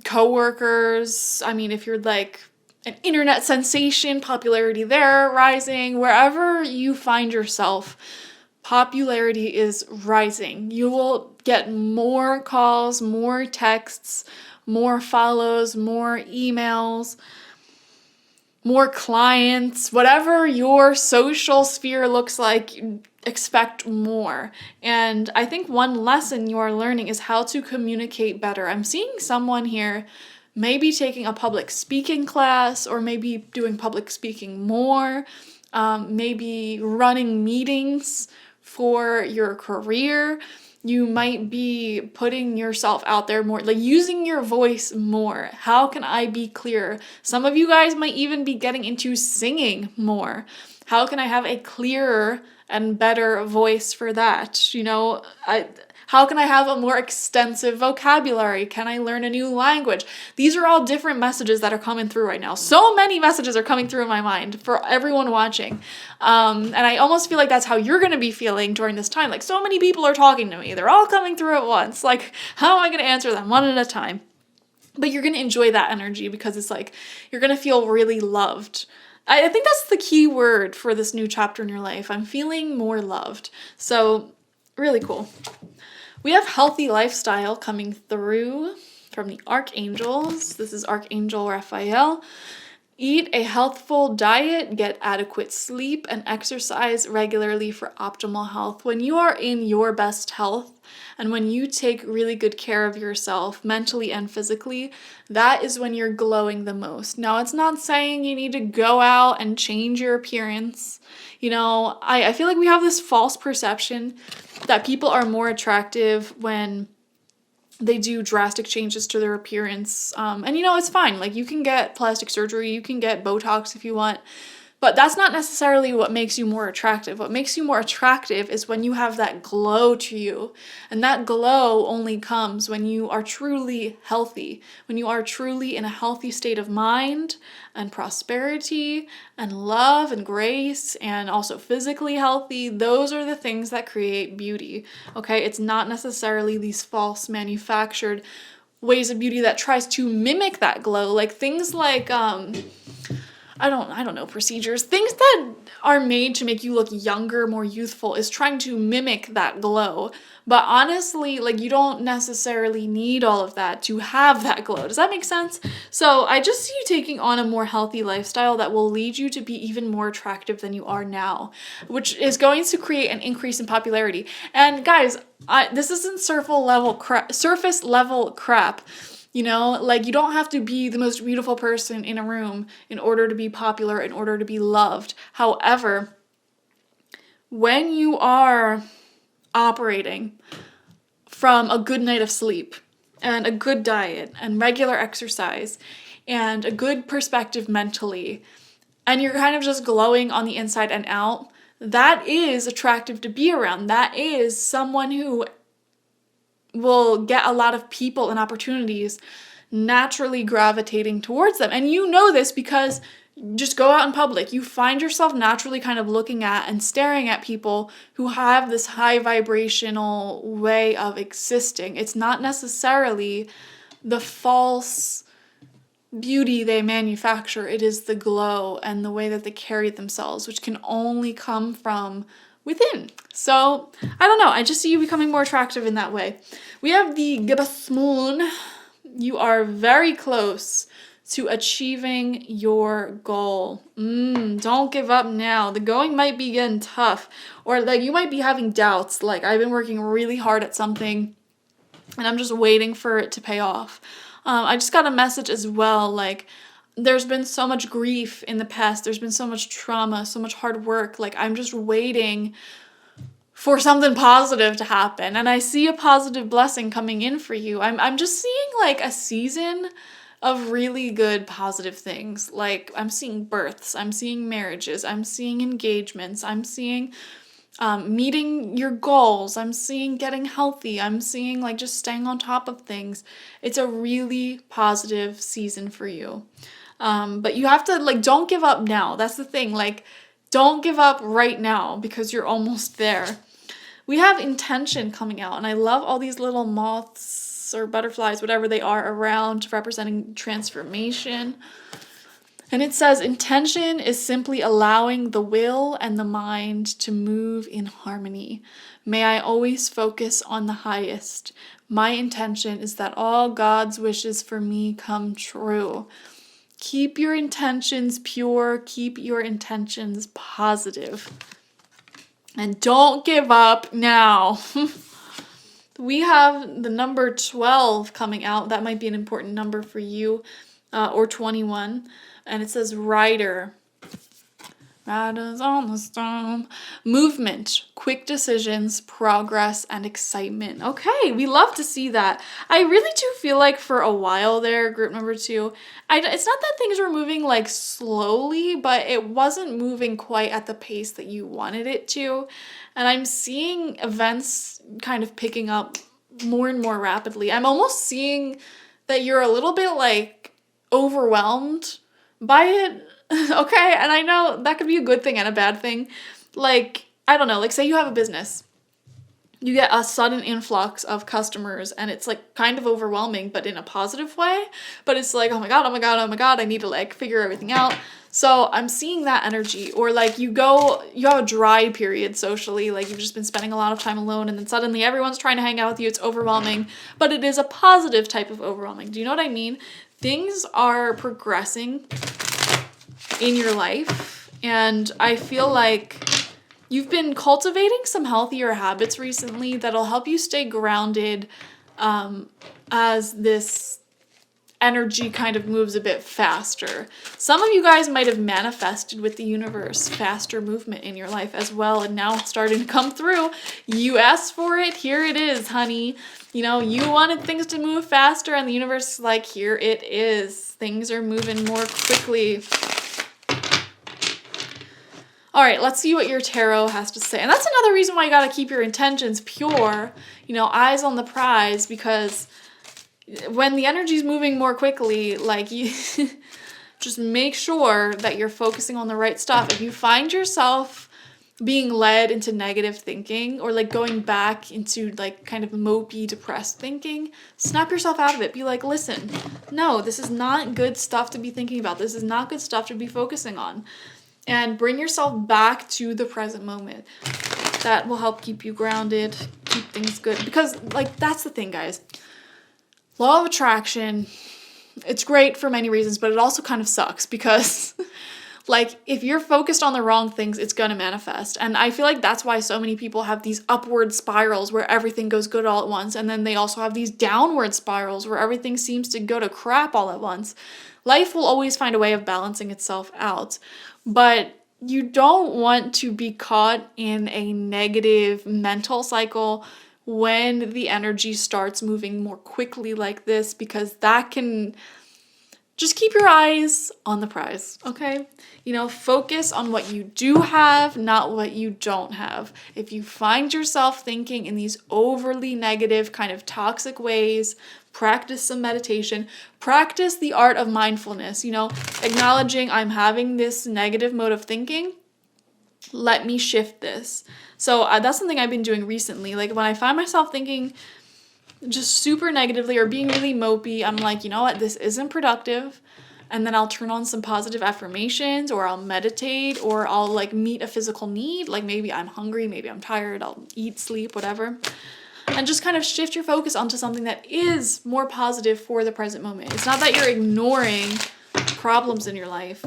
coworkers. I mean, if you're like an internet sensation, popularity there rising. Wherever you find yourself, popularity is rising. You will get more calls, more texts, more follows, more emails, more clients. Whatever your social sphere looks like, expect more. And I think one lesson you are learning is how to communicate better. I'm seeing someone here maybe taking a public speaking class, or maybe doing public speaking more, maybe running meetings for your career. You might be putting yourself out there more, like using your voice more. How can I be clearer? Some of you guys might even be getting into singing more. How can I have a clearer and better voice for that? You know, how can I have a more extensive vocabulary? Can I learn a new language? These are all different messages that are coming through right now. So many messages are coming through in my mind for everyone watching. And I almost feel like that's how you're going to be feeling during this time. Like, so many people are talking to me. They're all coming through at once. Like, how am I going to answer them one at a time? But you're going to enjoy that energy because it's like, you're going to feel really loved. I think that's the key word for this new chapter in your life. I'm feeling more loved. So, really cool. We have healthy lifestyle coming through from the archangels. This is Archangel Raphael. Eat a healthful diet, get adequate sleep, and exercise regularly for optimal health. When you are in your best health and when you take really good care of yourself mentally and physically, that is when you're glowing the most. Now, it's not saying you need to go out and change your appearance. You know, I feel like we have this false perception that people are more attractive when they do drastic changes to their appearance. And you know, it's fine. Like, you can get plastic surgery, you can get Botox if you want. But that's not necessarily what makes you more attractive. What makes you more attractive is when you have that glow to you. And that glow only comes when you are truly healthy, when you are truly in a healthy state of mind and prosperity and love and grace and also physically healthy. Those are the things that create beauty. Okay? It's not necessarily these false manufactured ways of beauty that tries to mimic that glow. Like things like I don't know, procedures, things that are made to make you look younger, more youthful, is trying to mimic that glow. But honestly, like, you don't necessarily need all of that to have that glow. Does that make sense? So I just see you taking on a more healthy lifestyle that will lead you to be even more attractive than you are now, which is going to create an increase in popularity. And guys, this isn't surface level crap. You know, like, you don't have to be the most beautiful person in a room in order to be popular, in order to be loved. However, when you are operating from a good night of sleep and a good diet and regular exercise and a good perspective mentally, and you're kind of just glowing on the inside and out, that is attractive to be around. That is someone who will get a lot of people and opportunities naturally gravitating towards them. And you know this because just go out in public. You find yourself naturally kind of looking at and staring at people who have this high vibrational way of existing. It's not necessarily the false beauty they manufacture. It is the glow and the way that they carry themselves, which can only come from within. So, I don't know. I just see you becoming more attractive in that way. We have the gibbous moon. You are very close to achieving your goal. Don't give up now. The going might be getting tough. Or like you might be having doubts. Like, I've been working really hard at something and I'm just waiting for it to pay off. I just got a message as well, like, there's been so much grief in the past. There's been so much trauma, so much hard work. Like, I'm just waiting for something positive to happen. And I see a positive blessing coming in for you. I'm just seeing like a season of really good positive things. Like, I'm seeing births, I'm seeing marriages, I'm seeing engagements, I'm seeing meeting your goals, I'm seeing getting healthy, I'm seeing like just staying on top of things. It's a really positive season for you. But you have to, like, don't give up now. That's the thing. Like, don't give up right now because you're almost there. We have intention coming out, and I love all these little moths or butterflies, whatever they are, around representing transformation. And it says, intention is simply allowing the will and the mind to move in harmony. May I always focus on the highest. My intention is that all God's wishes for me come true. Keep your intentions pure. Keep your intentions positive. And don't give up now. We have the number 12 coming out. That might be an important number for you, or 21. And it says rider. Riders on the storm. Movement, quick decisions, progress, and excitement. Okay, we love to see that. I really do feel like for a while there, group number 2, it's not that things were moving like slowly, but it wasn't moving quite at the pace that you wanted it to. And I'm seeing events kind of picking up more and more rapidly. I'm almost seeing that you're a little bit like overwhelmed by it. Okay, and I know that could be a good thing and a bad thing. Like, I don't know, like say you have a business. You get a sudden influx of customers and it's like kind of overwhelming, but in a positive way. But it's like, oh my God, I need to like figure everything out. So I'm seeing that energy. Or like you have a dry period socially, like you've just been spending a lot of time alone and then suddenly everyone's trying to hang out with you. It's overwhelming, but it is a positive type of overwhelming. Do you know what I mean? Things are progressing in your life, and I feel like you've been cultivating some healthier habits recently that'll help you stay grounded as this energy kind of moves a bit faster. Some of you guys might have manifested with the universe faster movement in your life as well, and now it's starting to come through. You asked for it, here it is, honey. You know, you wanted things to move faster, and the universe is like, here it is. Things are moving more quickly. All right, let's see what your tarot has to say. And that's another reason why you got to keep your intentions pure, you know, eyes on the prize, because when the energy's moving more quickly, like, you just make sure that you're focusing on the right stuff. If you find yourself being led into negative thinking, or like going back into like kind of mopey, depressed thinking, snap yourself out of it. Be like, listen, no, this is not good stuff to be thinking about. This is not good stuff to be focusing on. And bring yourself back to the present moment. That will help keep you grounded, keep things good. Because like, that's the thing, guys. Law of attraction, it's great for many reasons, but it also kind of sucks because like, if you're focused on the wrong things, it's gonna manifest. And I feel like that's why so many people have these upward spirals where everything goes good all at once. And then they also have these downward spirals where everything seems to go to crap all at once. Life will always find a way of balancing itself out. But you don't want to be caught in a negative mental cycle when the energy starts moving more quickly like this, because that can just keep your eyes on the prize, okay? You know, focus on what you do have, not what you don't have. If you find yourself thinking in these overly negative, kind of toxic ways, practice some meditation, practice the art of mindfulness, you know, acknowledging I'm having this negative mode of thinking. Let me shift this. So that's something I've been doing recently. Like, when I find myself thinking just super negatively or being really mopey, I'm like, you know what, this isn't productive. And then I'll turn on some positive affirmations, or I'll meditate, or I'll like meet a physical need. Like, maybe I'm hungry, maybe I'm tired, I'll eat, sleep, whatever. And just kind of shift your focus onto something that is more positive for the present moment. It's not that you're ignoring problems in your life.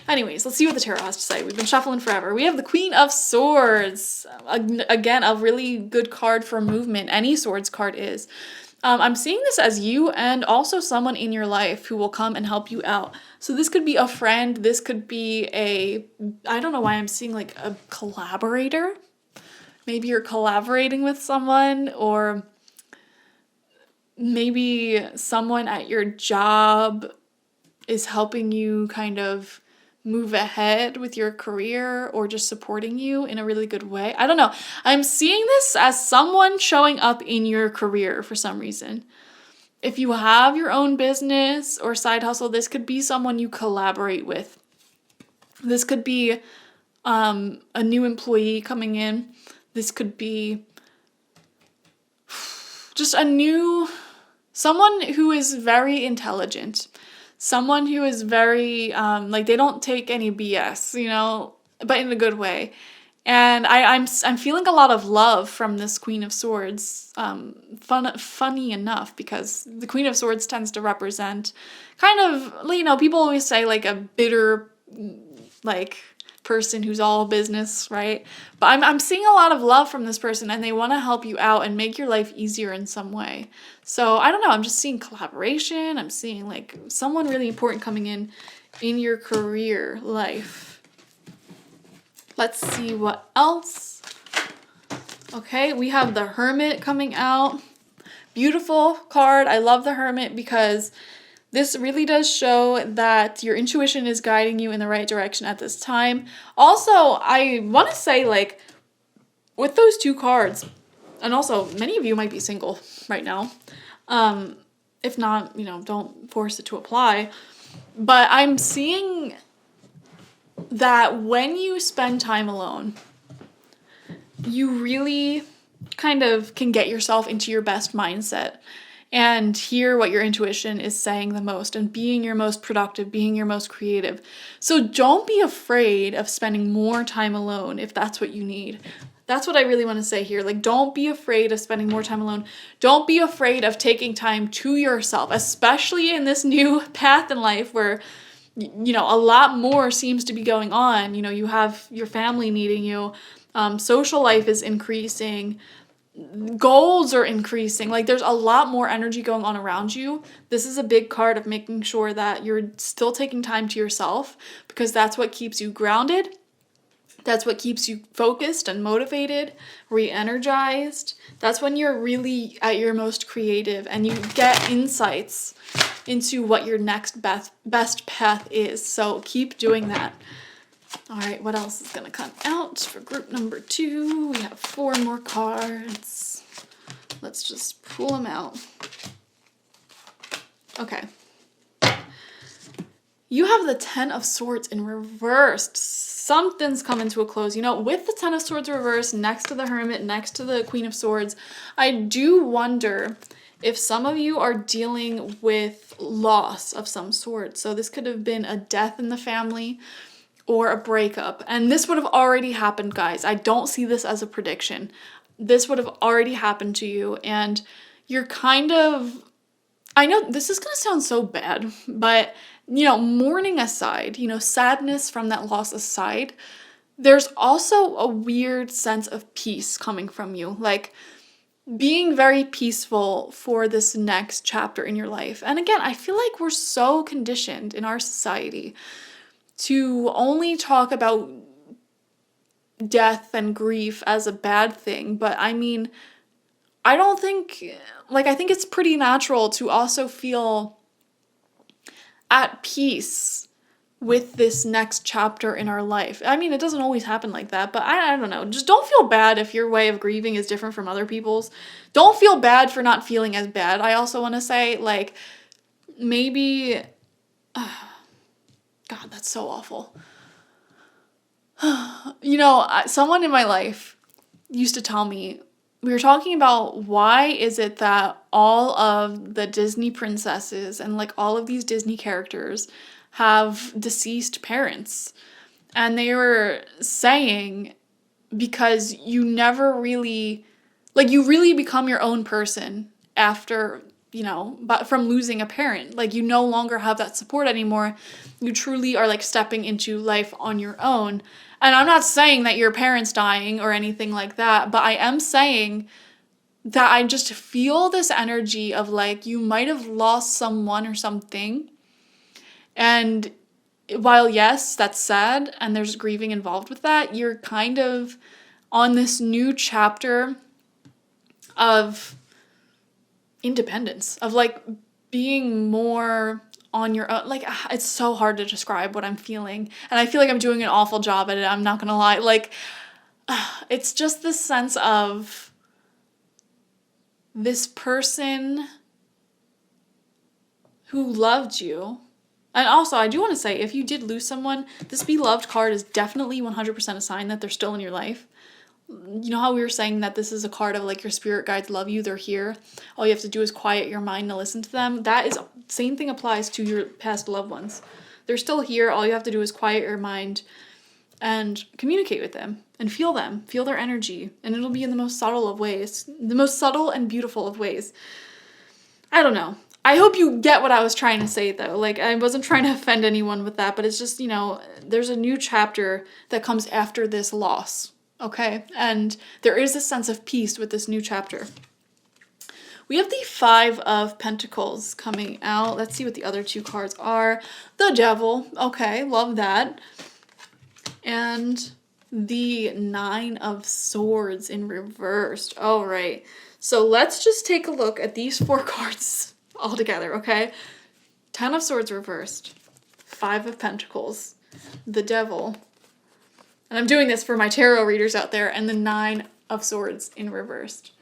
Anyways, let's see what the tarot has to say. We've been shuffling forever. We have the Queen of Swords. Again, a really good card for movement. Any Swords card is. I'm seeing this as you and also someone in your life who will come and help you out. So this could be a friend. This could be I don't know why I'm seeing like a collaborator. Maybe you're collaborating with someone, or maybe someone at your job is helping you kind of move ahead with your career, or just supporting you in a really good way. I don't know. I'm seeing this as someone showing up in your career for some reason. If you have your own business or side hustle, this could be someone you collaborate with. This could be a new employee coming in. This could be just someone who is very intelligent. Someone who is very, like, they don't take any BS, you know, but in a good way. And I'm feeling a lot of love from this Queen of Swords. Funny enough, because the Queen of Swords tends to represent kind of, you know, people always say like a bitter, like, person who's all business, right? But I'm seeing a lot of love from this person, and they want to help you out and make your life easier in some way. So I don't know, I'm just seeing collaboration. I'm seeing like someone really important coming in your career life. Let's see what else. Okay, we have the Hermit coming out. Beautiful card. I love the Hermit because this really does show that your intuition is guiding you in the right direction at this time. Also, I want to say, like, with those two cards, and also many of you might be single right now. If not, you know, don't force it to apply. But I'm seeing that when you spend time alone, you really kind of can get yourself into your best mindset and hear what your intuition is saying the most, and being your most productive, being your most creative. So don't be afraid of spending more time alone if that's what you need. That's what I really want to say here. Like, don't be afraid of spending more time alone. Don't be afraid of taking time to yourself, especially in this new path in life where, you know, a lot more seems to be going on. You know, you have your family needing you. Social life is increasing. Goals are increasing. Like, there's a lot more energy going on around you. This is a big card of making sure that you're still taking time to yourself, because that's what keeps you grounded. That's what keeps you focused and motivated, re-energized. That's when you're really at your most creative and you get insights into what your next best path is. So keep doing that. All right, what else is gonna come out for group number 2? We have 4 more cards. Let's just pull them out. Okay. You have the 10 of Swords in reversed. Something's coming to a close. You know, with the 10 of Swords reversed, next to the Hermit, next to the Queen of Swords, I do wonder if some of you are dealing with loss of some sort. So this could have been a death in the family or a breakup. And this would have already happened, guys. I don't see this as a prediction. This would have already happened to you. And you're kind of, I know this is going to sound so bad, but, you know, mourning aside, you know, sadness from that loss aside, there's also a weird sense of peace coming from you. Like, being very peaceful for this next chapter in your life. And again, I feel like we're so conditioned in our society to only talk about death and grief as a bad thing. But I mean, I don't think, like, I think it's pretty natural to also feel at peace with this next chapter in our life. I mean, it doesn't always happen like that, but I don't know. Just don't feel bad if your way of grieving is different from other people's. Don't feel bad for not feeling as bad. I also want to say, like, maybe, God, that's so awful. You know, someone in my life used to tell me, we were talking about why is it that all of the Disney princesses and like all of these Disney characters have deceased parents. And they were saying because you never really, like, you really become your own person after, you know, but from losing a parent. Like, you no longer have that support anymore. You truly are like stepping into life on your own. And I'm not saying that your parents dying or anything like that, but I am saying that I just feel this energy of like you might have lost someone or something. And while, yes, that's sad and there's grieving involved with that, you're kind of on this new chapter of independence, of like being more on your own. Like, it's so hard to describe what I'm feeling. And I feel like I'm doing an awful job at it. I'm not gonna lie. Like, it's just this sense of this person who loved you. And also, I do want to say, if you did lose someone, this Beloved card is definitely 100% a sign that they're still in your life. You know how we were saying that this is a card of like your spirit guides love you, they're here. All you have to do is quiet your mind to listen to them. That is, same thing applies to your past loved ones. They're still here. All you have to do is quiet your mind and communicate with them and feel their energy. And it'll be in the most subtle of ways, the most subtle and beautiful of ways. I don't know. I hope you get what I was trying to say, though. Like, I wasn't trying to offend anyone with that, but it's just, you know, there's a new chapter that comes after this loss, okay? And there is a sense of peace with this new chapter. We have the 5 of Pentacles coming out. Let's see what the other 2 cards are. The Devil. Okay, love that. And the 9 of Swords in reversed. All right. So let's just take a look at these 4 cards all together, okay? 10 of Swords reversed, 5 of Pentacles, the Devil, and I'm doing this for my tarot readers out there, and the 9 of Swords in reversed.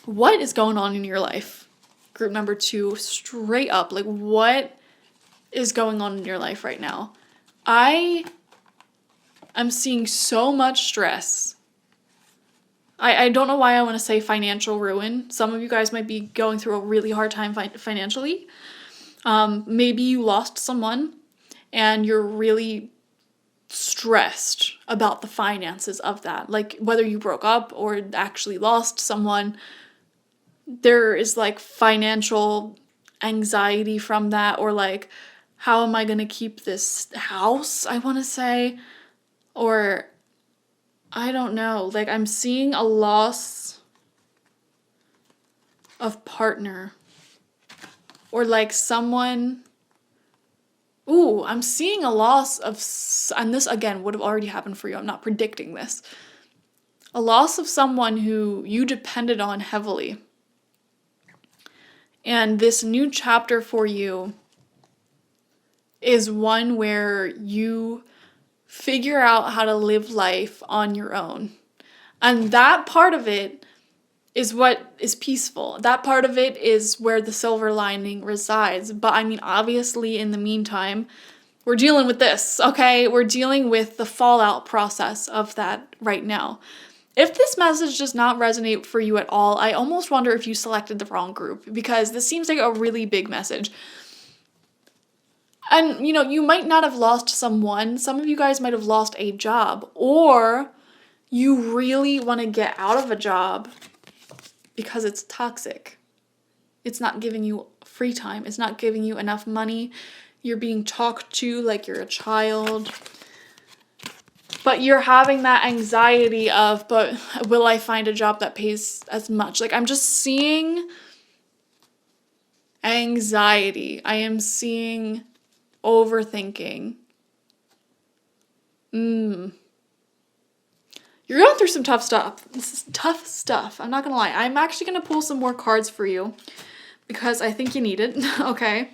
What is going on in your life? Group number 2, straight up, like, what is going on in your life right now? I am seeing so much stress. I don't know why I want to say financial ruin. Some of you guys might be going through a really hard time financially. Maybe you lost someone and you're really stressed about the finances of that. Like, whether you broke up or actually lost someone, there is like financial anxiety from that, or like, how am I going to keep this house, I want to say, or I don't know, like, I'm seeing a loss of partner, or like someone, ooh, I'm seeing a loss of, and this again would have already happened for you, I'm not predicting this, a loss of someone who you depended on heavily. And this new chapter for you is one where you figure out how to live life on your own. And that part of it is what is peaceful. That part of it is where the silver lining resides. But I mean, obviously, in the meantime, we're dealing with this, okay? We're dealing with the fallout process of that right now. If this message does not resonate for you at all, I almost wonder if you selected the wrong group, because this seems like a really big message. And, you know, you might not have lost someone. Some of you guys might have lost a job, or you really want to get out of a job because it's toxic. It's not giving you free time. It's not giving you enough money. You're being talked to like you're a child. But you're having that anxiety of, but will I find a job that pays as much? Like, I'm just seeing anxiety. I am seeing overthinking. You're going through some tough stuff. This is tough stuff. I'm not going to lie. I'm actually going to pull some more cards for you because I think you need it. Okay.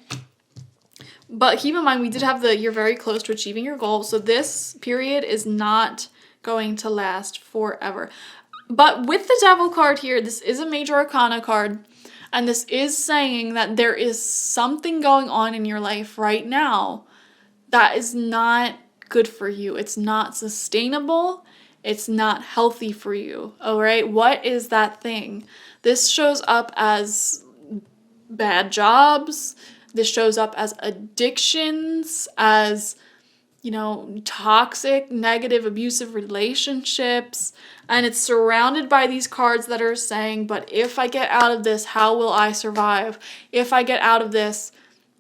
But keep in mind, we did have you're very close to achieving your goal. So this period is not going to last forever. But with the Devil card here, this is a major arcana card. And this is saying that there is something going on in your life right now that is not good for you. It's not sustainable. It's not healthy for you. All right. What is that thing? This shows up as bad jobs. This shows up as addictions, as, you know, toxic, negative, abusive relationships. And it's surrounded by these cards that are saying, but if I get out of this, how will I survive? If I get out of this,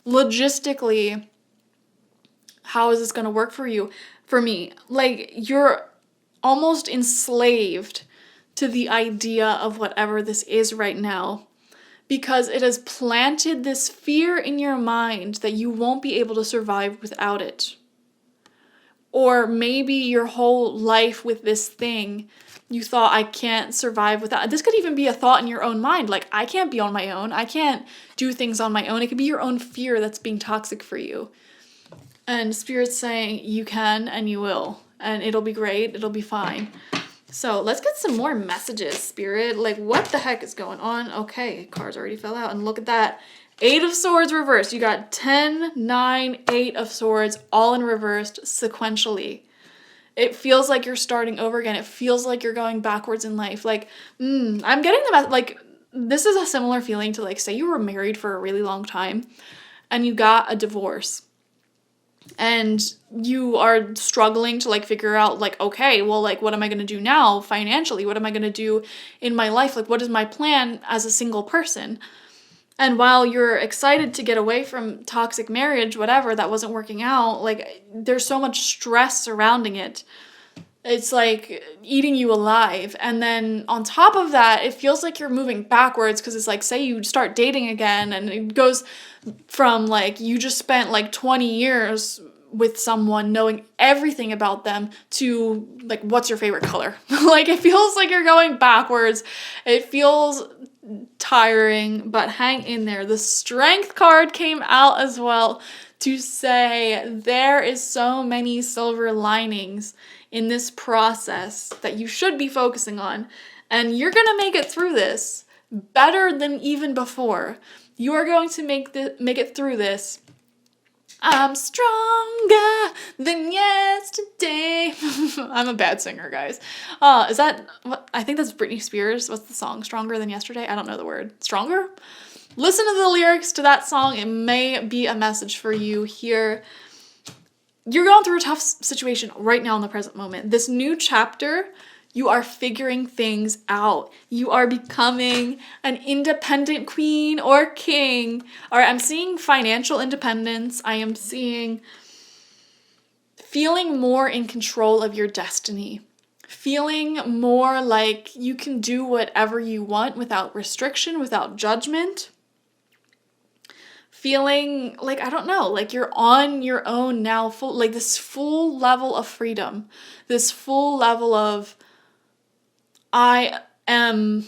logistically, how is this going to work for you? For me, like, you're almost enslaved to the idea of whatever this is right now, because it has planted this fear in your mind that you won't be able to survive without it. Or maybe your whole life with this thing, you thought, I can't survive without it. This could even be a thought in your own mind, like, I can't be on my own. I can't do things on my own. It could be your own fear that's being toxic for you. And Spirit's saying you can and you will. And it'll be great. It'll be fine. So let's get some more messages, Spirit. Like, what the heck is going on? Okay, cards already fell out. And look at that. 8 of Swords reversed. You got 10, 9, 8 of Swords, all in reversed sequentially. It feels like you're starting over again. It feels like you're going backwards in life. Like, I'm getting like, this is a similar feeling to, like, say you were married for a really long time and you got a divorce. And you are struggling to, like, figure out, like, okay, well, like, what am I going to do now financially? What am I going to do in my life? Like, what is my plan as a single person? And while you're excited to get away from toxic marriage, whatever, that wasn't working out, like, there's so much stress surrounding it. It's like eating you alive. And then on top of that, it feels like you're moving backwards, because it's like, say you start dating again and it goes from, like, you just spent like 20 years with someone knowing everything about them to, like, what's your favorite color? Like, it feels like you're going backwards. It feels tiring, but hang in there. The Strength card came out as well to say there is so many silver linings in this process that you should be focusing on, and you're gonna make it through this better than even before. You are going to make it through this. I'm stronger than yesterday. I'm a bad singer, guys. Is that what? I think that's Britney Spears. What's the song? Stronger than yesterday? I don't know the word. Stronger? Listen to the lyrics to that song. It may be a message for you here. You're going through a tough situation right now in the present moment. This new chapter, you are figuring things out. You are becoming an independent queen or king. All right, I'm seeing financial independence. I am seeing feeling more in control of your destiny. Feeling more like you can do whatever you want without restriction, without judgment. Feeling like, I don't know, like you're on your own now, full, like this full level of freedom, this full level of, I am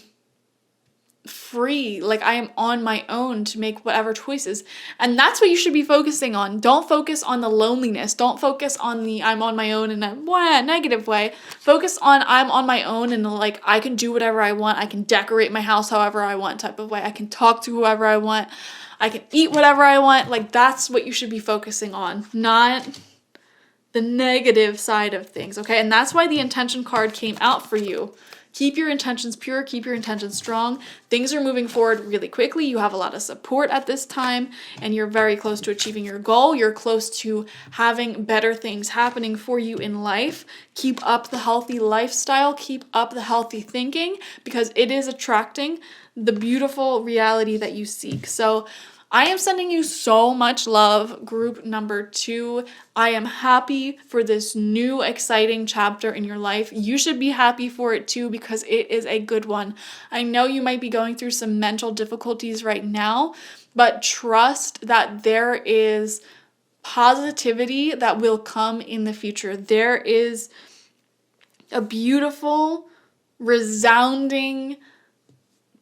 free, like I am on my own to make whatever choices. And that's what you should be focusing on. Don't focus on the loneliness. Don't focus on the I'm on my own in a negative way. Focus on I'm on my own and like I can do whatever I want. I can decorate my house however I want type of way. I can talk to whoever I want. I can eat whatever I want. Like that's what you should be focusing on, not the negative side of things, okay? And that's why the intention card came out for you. Keep your intentions pure, keep your intentions strong. Things are moving forward really quickly. You have a lot of support at this time, and you're very close to achieving your goal. You're close to having better things happening for you in life. Keep up the healthy lifestyle, keep up the healthy thinking, because it is attracting the beautiful reality that you seek. So I am sending you so much love, group number 2. I am happy for this new exciting chapter in your life. You should be happy for it too because it is a good one. I know you might be going through some mental difficulties right now, but trust that there is positivity that will come in the future. There is a beautiful, resounding,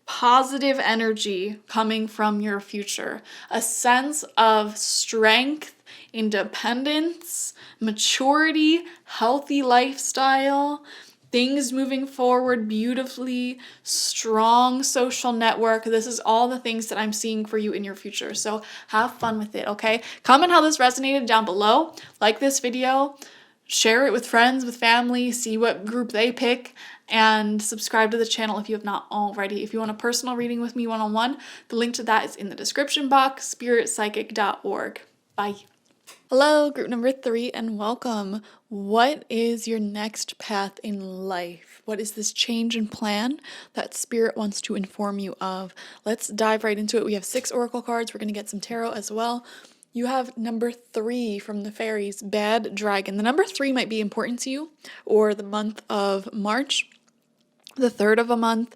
positive energy coming from your future, a sense of strength, independence, maturity, healthy lifestyle, things moving forward beautifully, strong social network. This is all the things that I'm seeing for you in your future. So have fun with it, okay? Comment how this resonated down below. Like this video, share it with friends, with family, see what group they pick, and subscribe to the channel if you have not already. If you want a personal reading with me one-on-one, the link to that is in the description box, spiritpsychic.org. Bye. Hello, group number 3, and welcome. What is your next path in life? What is this change in plan that Spirit wants to inform you of? Let's dive right into it. We have 6 oracle cards. We're going to get some tarot as well. You have number 3 from the fairies, Bad Dragon. The number 3 might be important to you, or the month of March, the 3rd of a month.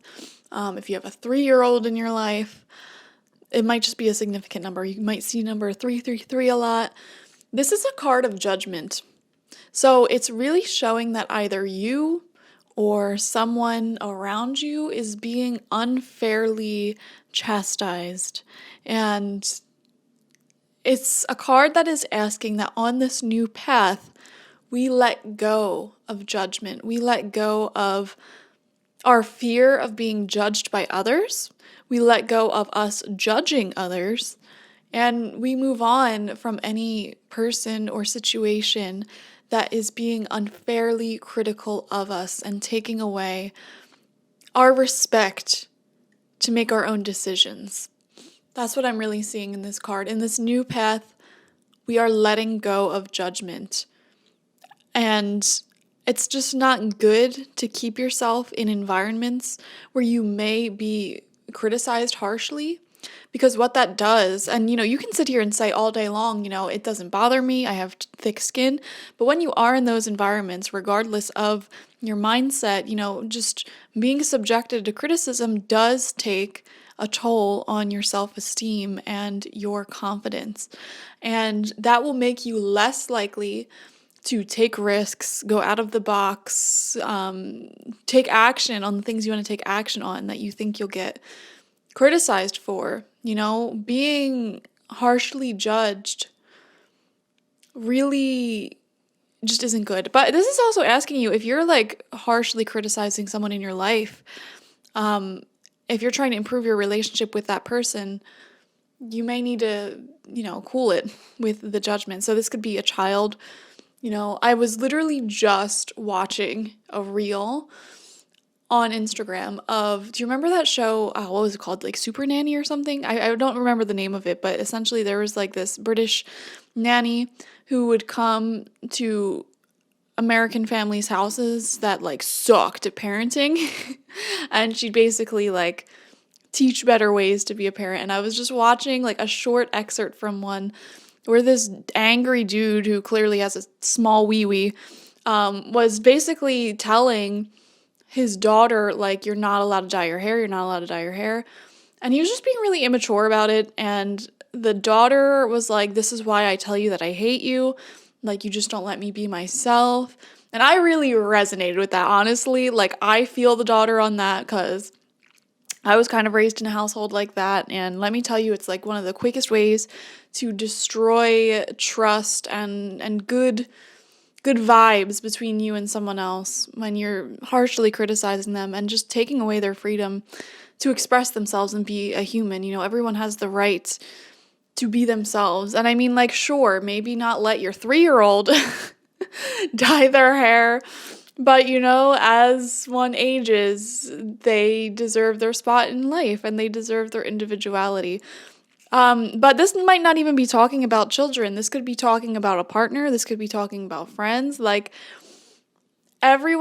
If you have a 3-year-old in your life, it might just be a significant number. You might see number 333 a lot. This is a card of judgment. So it's really showing that either you or someone around you is being unfairly chastised. And it's a card that is asking that on this new path, we let go of judgment. We let go of our fear of being judged by others. We let go of us judging others. And we move on from any person or situation that is being unfairly critical of us and taking away our respect to make our own decisions. That's what I'm really seeing in this card. In this new path, we are letting go of judgment. And it's just not good to keep yourself in environments where you may be criticized harshly, because what that does, and you can sit here and say all day long, it doesn't bother me, I have thick skin, but when you are in those environments, regardless of your mindset, just being subjected to criticism does take a toll on your self-esteem and your confidence. And that will make you less likely to take risks, go out of the box, take action on the things you want to take action on that you think you'll get criticized for. Being harshly judged really just isn't good. But this is also asking you, if you're like harshly criticizing someone in your life, if you're trying to improve your relationship with that person, you may need to, cool it with the judgment. So this could be a child. I was literally just watching a reel on Instagram of, do you remember that show, what was it called, like Super Nanny or something? I don't remember the name of it, but essentially there was like this British nanny who would come to American families' houses that like sucked at parenting and she'd basically like teach better ways to be a parent. And I was just watching like a short excerpt from one where this angry dude who clearly has a small wee-wee was basically telling his daughter, like, you're not allowed to dye your hair, you're not allowed to dye your hair. And he was just being really immature about it. And the daughter was like, this is why I tell you that I hate you. Like, you just don't let me be myself. And I really resonated with that, honestly. Like, I feel the daughter on that because I was kind of raised in a household like that, and let me tell you, it's like one of the quickest ways to destroy trust and good vibes between you and someone else when you're harshly criticizing them and just taking away their freedom to express themselves and be a human. Everyone has the right to be themselves. And I mean, like, sure, maybe not let your 3-year-old dye their hair, but as one ages, they deserve their spot in life and they deserve their individuality. But this might not even be talking about children. This could be talking about a partner. This could be talking about friends. Like, every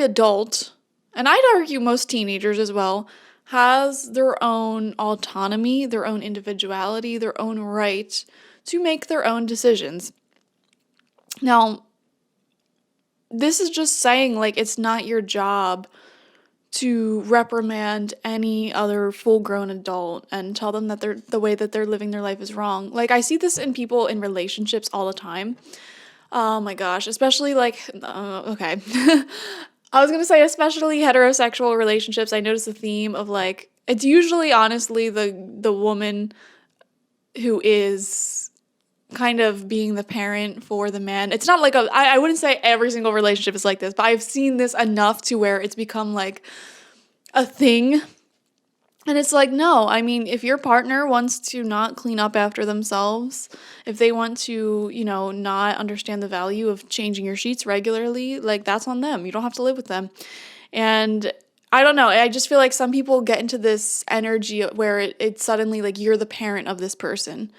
adult, and I'd argue most teenagers as well, has their own autonomy, their own individuality, their own right to make their own decisions. Now, this is just saying, like, it's not your job to reprimand any other full-grown adult and tell them that the way that they're living their life is wrong. Like, I see this in people in relationships all the time. Oh my gosh, especially okay. I was gonna say especially heterosexual relationships. I notice a theme of like, it's usually honestly the woman who is kind of being the parent for the man. It's not like I wouldn't say every single relationship is like this, but I've seen this enough to where it's become like a thing. And it's like, no, I mean, if your partner wants to not clean up after themselves, if they want to, not understand the value of changing your sheets regularly, like, that's on them. You don't have to live with them. And I don't know. I just feel like some people get into this energy where it's suddenly like you're the parent of this person,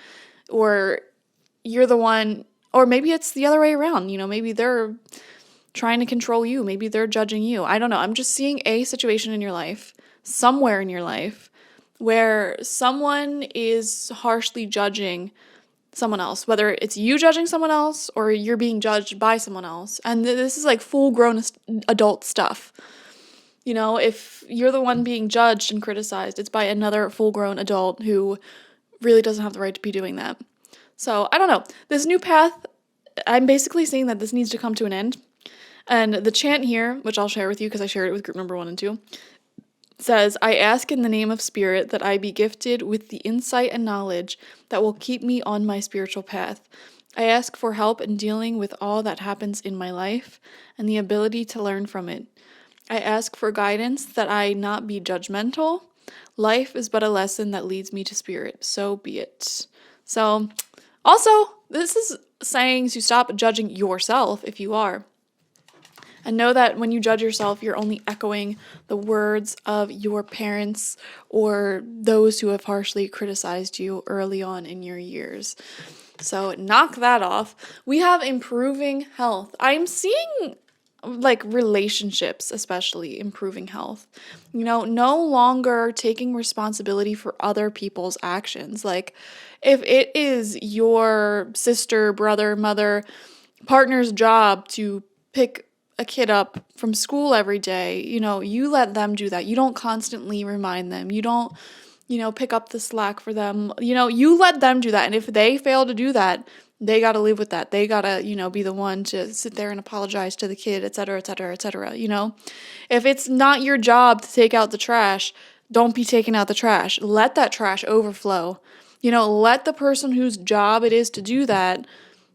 or you're the one, or maybe it's the other way around. Maybe they're trying to control you. Maybe they're judging you. I don't know. I'm just seeing a situation in your life, somewhere in your life, where someone is harshly judging someone else, whether it's you judging someone else or you're being judged by someone else. And this is like full-grown adult stuff. If you're the one being judged and criticized, it's by another full-grown adult who really doesn't have the right to be doing that. So, I don't know. This new path, I'm basically saying that this needs to come to an end. And the chant here, which I'll share with you because I shared it with group number 1 and 2, says, I ask in the name of Spirit that I be gifted with the insight and knowledge that will keep me on my spiritual path. I ask for help in dealing with all that happens in my life and the ability to learn from it. I ask for guidance that I not be judgmental. Life is but a lesson that leads me to spirit. So be it. So, also, this is saying to stop judging yourself if you are. And know that when you judge yourself, you're only echoing the words of your parents or those who have harshly criticized you early on in your years. So knock that off. We have improving health. I'm seeing like relationships, especially improving health. No longer taking responsibility for other people's actions. Like, if it is your sister, brother, mother, partner's job to pick a kid up from school every day, you let them do that. You don't constantly remind them. You don't, pick up the slack for them. You let them do that. And if they fail to do that, they got to live with that. They got to, be the one to sit there and apologize to the kid, et cetera, et cetera, et cetera. If it's not your job to take out the trash, don't be taking out the trash. Let that trash overflow. Let the person whose job it is to do that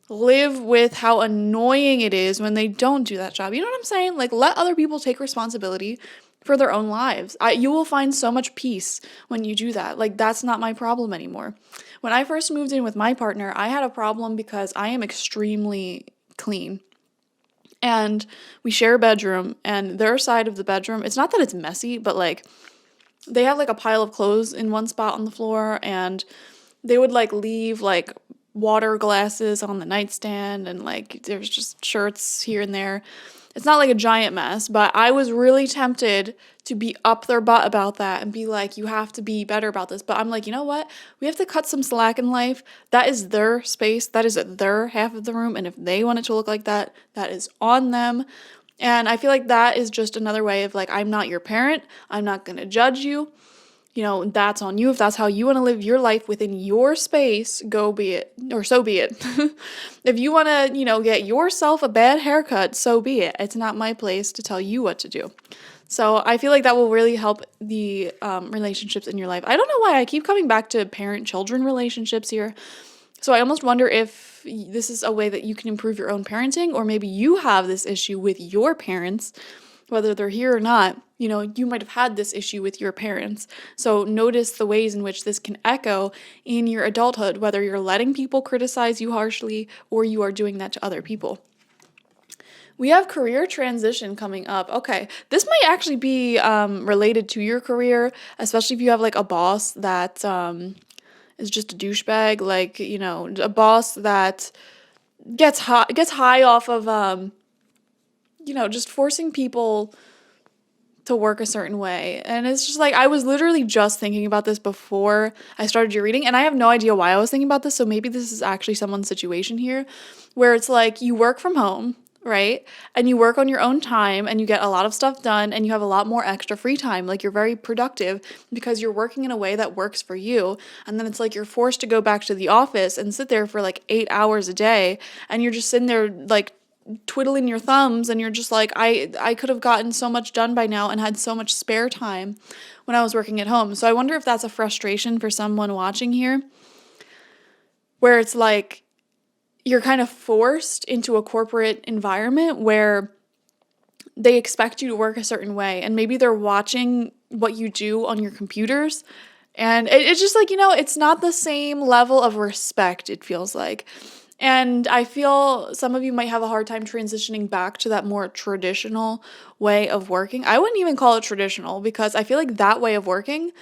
live with how annoying it is when they don't do that job. You know what I'm saying? Like, let other people take responsibility for their own lives. You will find so much peace when you do that. Like, that's not my problem anymore. When I first moved in with my partner, I had a problem because I am extremely clean. And we share a bedroom, and their side of the bedroom, it's not that it's messy, but like, they have like a pile of clothes in one spot on the floor, and they would like leave like water glasses on the nightstand, and like there's just shirts here and there. It's not like a giant mess, but I was really tempted to be up their butt about that and be like, you have to be better about this. But I'm like, you know what? We have to cut some slack in life. That is their space. That is their half of the room. And if they want it to look like that, that is on them. And I feel like that is just another way of like, I'm not your parent. I'm not going to judge you. That's on you. If that's how you want to live your life within your space, go be it, or so be it. If you want to, get yourself a bad haircut, so be it. It's not my place to tell you what to do. So I feel like that will really help the relationships in your life. I don't know why I keep coming back to parent-children relationships here. So I almost wonder if this is a way that you can improve your own parenting, or maybe you have this issue with your parents, whether they're here or not. You know, you might have had this issue with your parents. So notice the ways in which this can echo in your adulthood, whether you're letting people criticize you harshly or you are doing that to other people. We have career transition coming up. Okay, this might actually be related to your career, especially if you have like a boss that is just a douchebag, like, you know, a boss that gets high off of you know, just forcing people to work a certain way. And it's just like, I was literally just thinking about this before I started your reading, and I have no idea why I was thinking about this. So maybe this is actually someone's situation here, where it's like you work from home, right? And you work on your own time and you get a lot of stuff done and you have a lot more extra free time. Like, you're very productive because you're working in a way that works for you. And then it's like you're forced to go back to the office and sit there for like 8 hours a day, and you're just sitting there like twiddling your thumbs, and you're just like, I could have gotten so much done by now and had so much spare time when I was working at home. So I wonder if that's a frustration for someone watching here, where it's like you're kind of forced into a corporate environment where they expect you to work a certain way, and maybe they're watching what you do on your computers, and it's just like, you know, it's not the same level of respect, it feels like. And I feel some of you might have a hard time transitioning back to that more traditional way of working. I wouldn't even call it traditional, because I feel like that way of working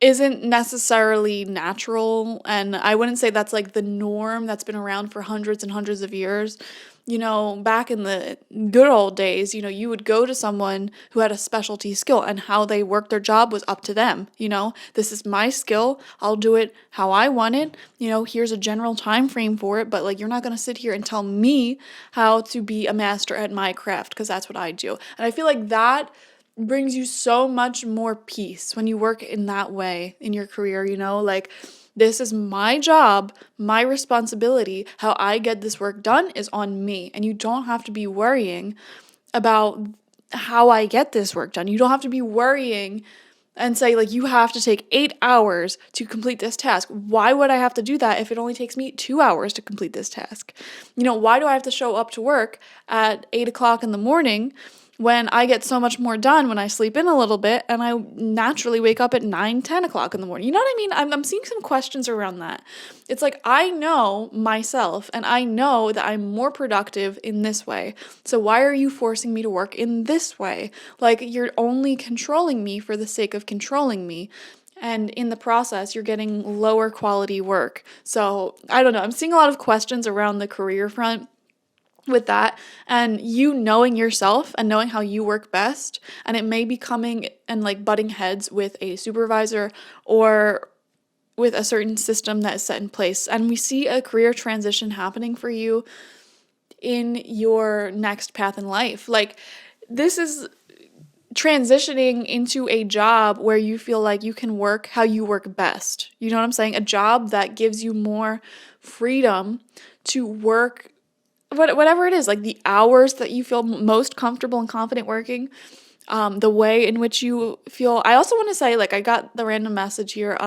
isn't necessarily natural, and I wouldn't say that's like the norm that's been around for hundreds and hundreds of years. You know, back in the good old days, you know, you would go to someone who had a specialty skill, and how they worked their job was up to them. You know, this is my skill, I'll do it how I want it. You know, here's a general time frame for it, but like, you're not going to sit here and tell me how to be a master at my craft, because that's what I do. And I feel like that brings you so much more peace when you work in that way in your career, you know, like, this is my job, my responsibility. How I get this work done is on me. And you don't have to be worrying about how I get this work done. You don't have to be worrying and say, like, you have to take 8 hours to complete this task. Why would I have to do that if it only takes me 2 hours to complete this task? You know, why do I have to show up to work at 8 o'clock in the morning when I get so much more done when I sleep in a little bit and I naturally wake up at 9, 10 o'clock in the morning? You know what I mean? I'm seeing some questions around that. It's like, I know myself, and I know that I'm more productive in this way. So why are you forcing me to work in this way? Like, you're only controlling me for the sake of controlling me. And in the process, you're getting lower quality work. So I don't know. I'm seeing a lot of questions around the career front with that, and you knowing yourself and knowing how you work best, and it may be coming and like butting heads with a supervisor or with a certain system that is set in place. And we see a career transition happening for you in your next path in life. Like, this is transitioning into a job where you feel like you can work how you work best. You know what I'm saying? A job that gives you more freedom to work whatever it is, like the hours that you feel most comfortable and confident working, the way in which you feel. I also want to say, like, I got the random message here,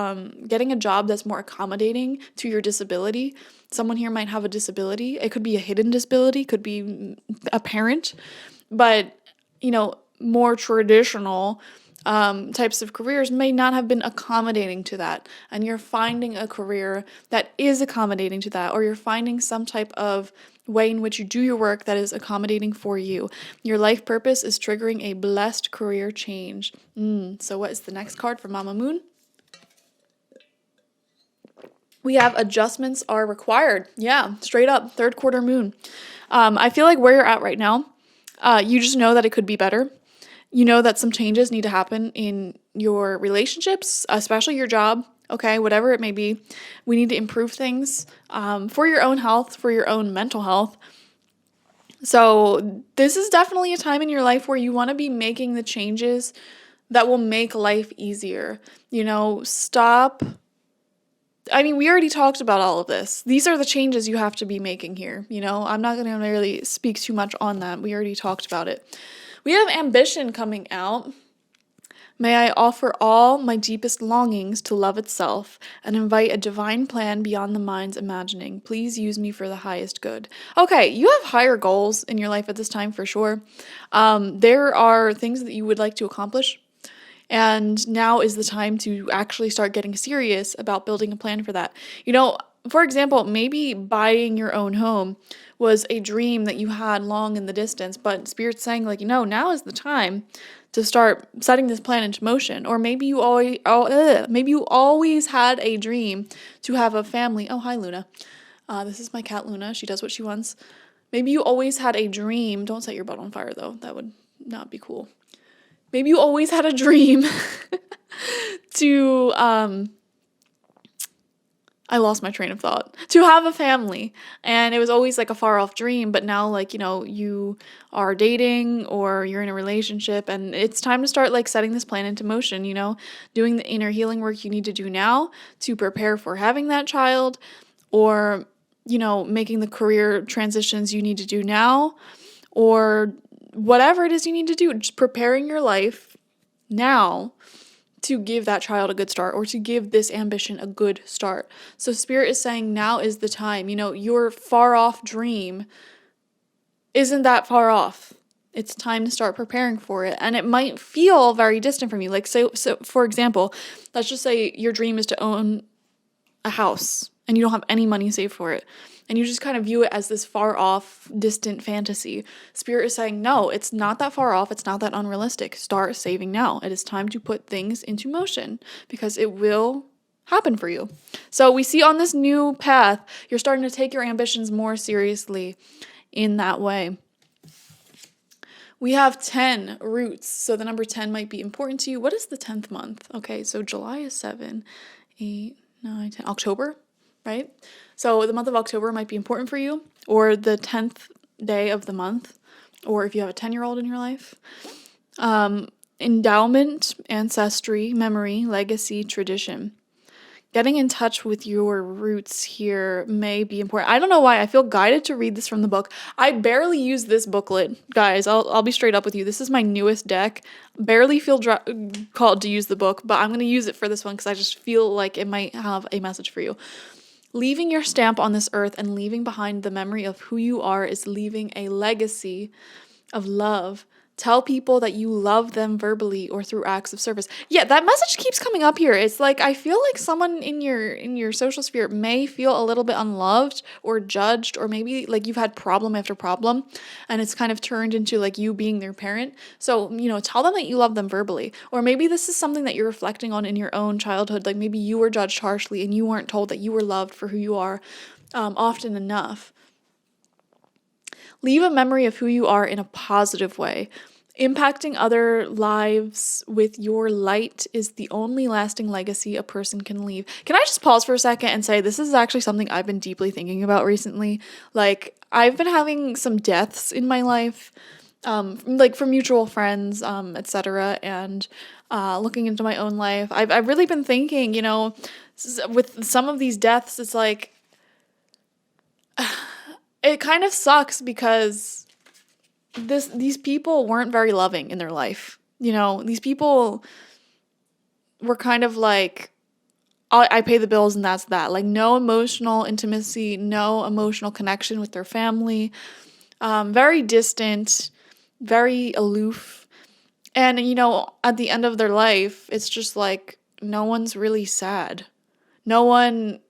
getting a job that's more accommodating to your disability. Someone here might have a disability. It could be a hidden disability, could be apparent, but, you know, more traditional types of careers may not have been accommodating to that, and you're finding a career that is accommodating to that, or you're finding some type of way in which you do your work that is accommodating for you. Your life purpose is triggering a blessed career change. So what is the next card for Mama Moon? We have adjustments are required. Yeah, straight up, third quarter moon. I feel like where you're at right now, you just know that it could be better. You know that some changes need to happen in your relationships, especially your job, okay, whatever it may be. We need to improve things for your own health, for your own mental health. So this is definitely a time in your life where you want to be making the changes that will make life easier. You know, stop. I mean, we already talked about all of this. These are the changes you have to be making here. You know, I'm not going to really speak too much on that. We already talked about it. We have ambition coming out. May I offer all my deepest longings to love itself and invite a divine plan beyond the mind's imagining. Please use me for the highest good. Okay, you have higher goals in your life at this time for sure. There are things that you would like to accomplish, and now is the time to actually start getting serious about building a plan for that. For example, maybe buying your own home was a dream that you had long in the distance, but Spirit's saying, like, now is the time to start setting this plan into motion. Or maybe you always had a dream to have a family. Oh, hi, Luna. This is my cat, Luna. She does what she wants. Maybe you always had a dream. Don't set your butt on fire, though. That would not be cool. Maybe you always had a dream to, I lost my train of thought, to have a family, and it was always like a far off dream, but now, like, you are dating or you're in a relationship, and it's time to start like setting this plan into motion, doing the inner healing work you need to do now to prepare for having that child, or, making the career transitions you need to do now, or whatever it is you need to do, just preparing your life now to give that child a good start, or to give this ambition a good start. So Spirit is saying now is the time. Your far off dream isn't that far off. It's time to start preparing for it. And it might feel very distant from you. Like, so for example, let's just say your dream is to own a house and you don't have any money saved for it, and you just kind of view it as this far off, distant fantasy. Spirit is saying, no, it's not that far off. It's not that unrealistic. Start saving now. It is time to put things into motion, because it will happen for you. So we see on this new path, you're starting to take your ambitions more seriously in that way. We have 10 roots. So the number 10 might be important to you. What is the 10th month? Okay, so July is 7, 8, 9, 10. October, right? So the month of October might be important for you, or the 10th day of the month, or if you have a 10-year-old in your life. Endowment, ancestry, memory, legacy, tradition. Getting in touch with your roots here may be important. I don't know why I feel guided to read this from the book. I barely use this booklet, guys. I'll be straight up with you. This is my newest deck. Barely feel called to use the book, but I'm going to use it for this one because I just feel like it might have a message for you. Leaving your stamp on this earth and leaving behind the memory of who you are is leaving a legacy of love. Tell people that you love them verbally or through acts of service. Yeah, that message keeps coming up here. It's like, I feel like someone in your social sphere may feel a little bit unloved or judged, or maybe like you've had problem after problem and it's kind of turned into like you being their parent. So, tell them that you love them verbally. Or maybe this is something that you're reflecting on in your own childhood. Like maybe you were judged harshly and you weren't told that you were loved for who you are often enough. Leave a memory of who you are in a positive way. Impacting other lives with your light is the only lasting legacy a person can leave. Can I just pause for a second and say this is actually something I've been deeply thinking about recently? Like, I've been having some deaths in my life, like from mutual friends, etc. And looking into my own life, I've really been thinking, with some of these deaths, it's like, it kind of sucks because these people weren't very loving in their life. These people were kind of like, I pay the bills and that's that. Like, no emotional intimacy, no emotional connection with their family. Very distant, very aloof. And, at the end of their life, it's just like, no one's really sad. No one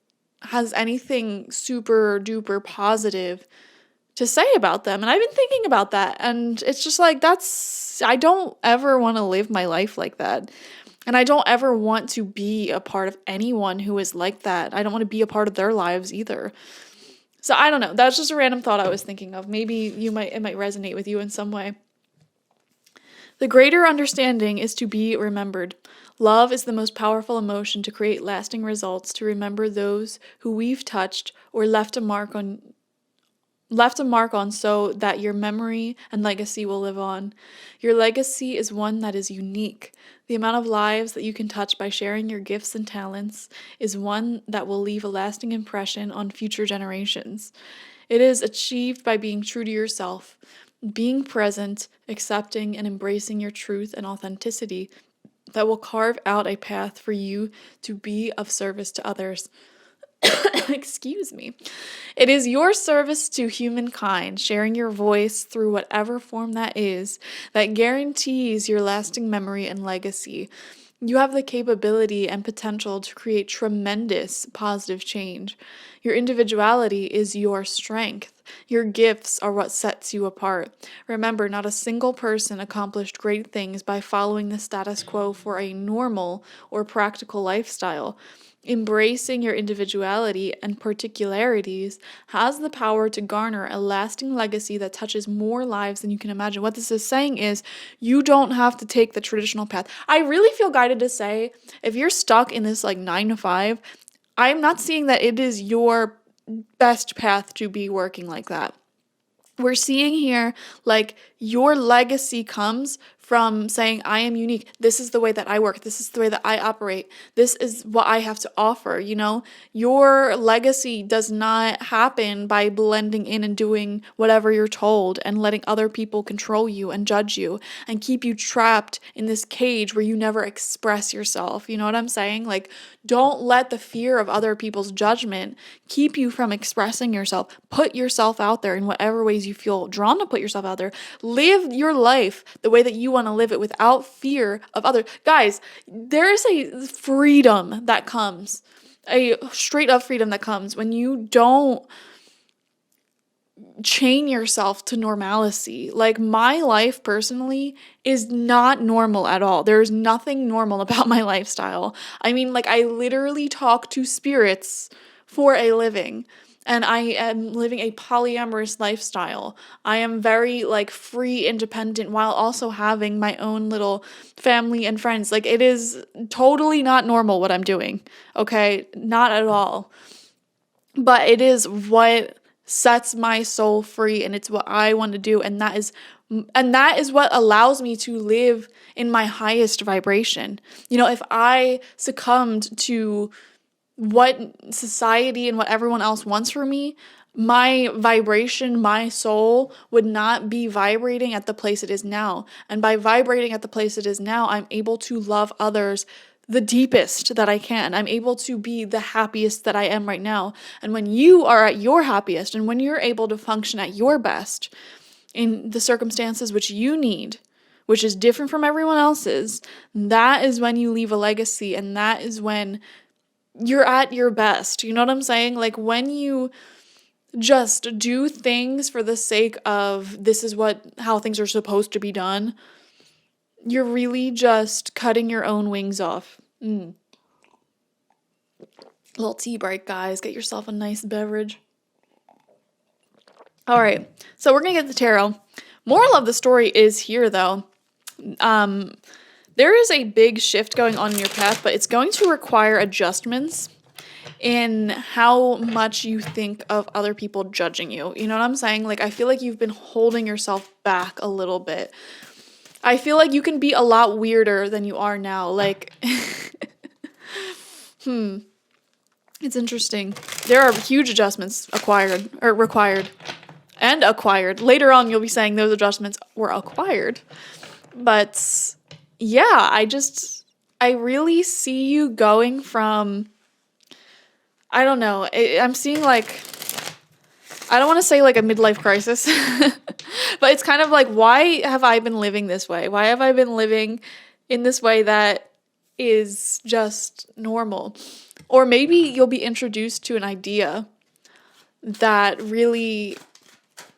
has anything super duper positive to say about them. And I've been thinking about that. And it's just like, I don't ever want to live my life like that. And I don't ever want to be a part of anyone who is like that. I don't want to be a part of their lives either. So I don't know. That's just a random thought I was thinking of. Maybe it might resonate with you in some way. The greater understanding is to be remembered. Love is the most powerful emotion to create lasting results, to remember those who we've touched or left a mark on so that your memory and legacy will live on. Your legacy is one that is unique. The amount of lives that you can touch by sharing your gifts and talents is one that will leave a lasting impression on future generations. It is achieved by being true to yourself. being present, accepting and embracing your truth and authenticity that will carve out a path for you to be of service to others. Excuse me. It is your service to humankind, sharing your voice through whatever form that is, that guarantees your lasting memory and legacy. You have the capability and potential to create tremendous positive change. Your individuality is your strength. Your gifts are what sets you apart. Remember, not a single person accomplished great things by following the status quo for a normal or practical lifestyle. Embracing your individuality and particularities has the power to garner a lasting legacy that touches more lives than you can imagine. What this is saying is you don't have to take the traditional path. I really feel guided to say, if you're stuck in this like 9 to 5, I'm not seeing that it is your best path to be working like that. We're seeing here like your legacy comes from saying, I am unique. This is the way that I work. This is the way that I operate. This is what I have to offer. You know, your legacy does not happen by blending in and doing whatever you're told and letting other people control you and judge you and keep you trapped in this cage where you never express yourself. You know what I'm saying? Like, don't let the fear of other people's judgment keep you from expressing yourself. Put yourself out there in whatever ways you feel drawn to put yourself out there. Live your life the way that you want to live it without fear of others. Guys, there is a freedom that comes, a straight up freedom that comes when you don't chain yourself to normalcy. Like, my life personally is not normal at all. There's nothing normal about my lifestyle. I mean, like, I literally talk to spirits for a living. And I am living a polyamorous lifestyle. I am very like free, independent, while also having my own little family and friends. Like, it is totally not normal what I'm doing. Okay? Not at all. But it is what sets my soul free, and it's what I want to do, and that is what allows me to live in my highest vibration. You know, if I succumbed to what society and what everyone else wants for me, my vibration, my soul would not be vibrating at the place it is now. And by vibrating at the place it is now, I'm able to love others the deepest that I can. I'm able to be the happiest that I am right now. And when you are at your happiest and when you're able to function at your best in the circumstances which you need, which is different from everyone else's, that is when you leave a legacy, and that is when you're at your best. You know what I'm saying? Like, when you just do things for the sake of this is how things are supposed to be done, you're really just cutting your own wings off. Little tea break, guys. Get yourself a nice beverage. All right, so we're gonna get the tarot. Moral of the story is here, though. There is a big shift going on in your path, but it's going to require adjustments in how much you think of other people judging you. You know what I'm saying? Like, I feel like you've been holding yourself back a little bit. I feel like you can be a lot weirder than you are now. Like, it's interesting. There are huge adjustments required. Later on, you'll be saying those adjustments were acquired. But yeah, I really see you going from, I don't know, I'm seeing like, I don't want to say like a midlife crisis, but it's kind of like, why have I been living this way? Why have I been living in this way that is just normal? Or maybe you'll be introduced to an idea that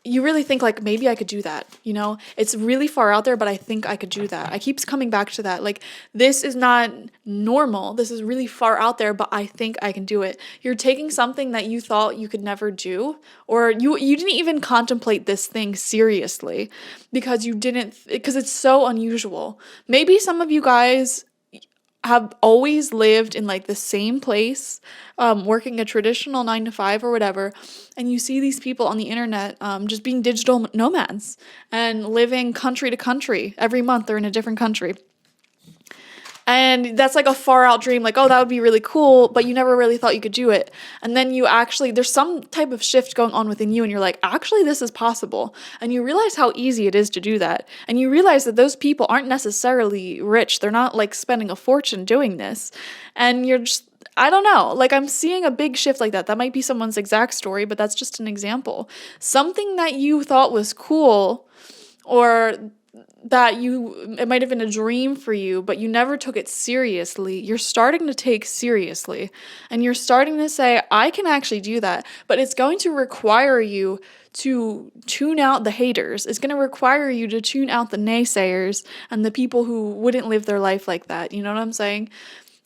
you really think like, maybe I could do that, you know? It's really far out there, but I think I could do that. I keep coming back to that. Like, this is not normal. This is really far out there, but I think I can do it. You're taking something that you thought you could never do, or you didn't even contemplate this thing seriously because it's so unusual. Maybe some of you guys have always lived in like the same place, working a traditional 9 to 5 or whatever, and you see these people on the internet just being digital nomads and living country to country. Every month they're in a different country. And that's like a far out dream, like, oh, that would be really cool, but you never really thought you could do it. And then you actually, there's some type of shift going on within you, and you're like, actually, this is possible. And you realize how easy it is to do that. And you realize that those people aren't necessarily rich. They're not like spending a fortune doing this. And you're just, I don't know, like I'm seeing a big shift like that. That might be someone's exact story, but that's just an example. Something that you thought was cool, or that it might have been a dream for you, but you never took it seriously, you're starting to take seriously. And you're starting to say, I can actually do that. But it's going to require you to tune out the haters. It's going to require you to tune out the naysayers and the people who wouldn't live their life like that. You know what I'm saying?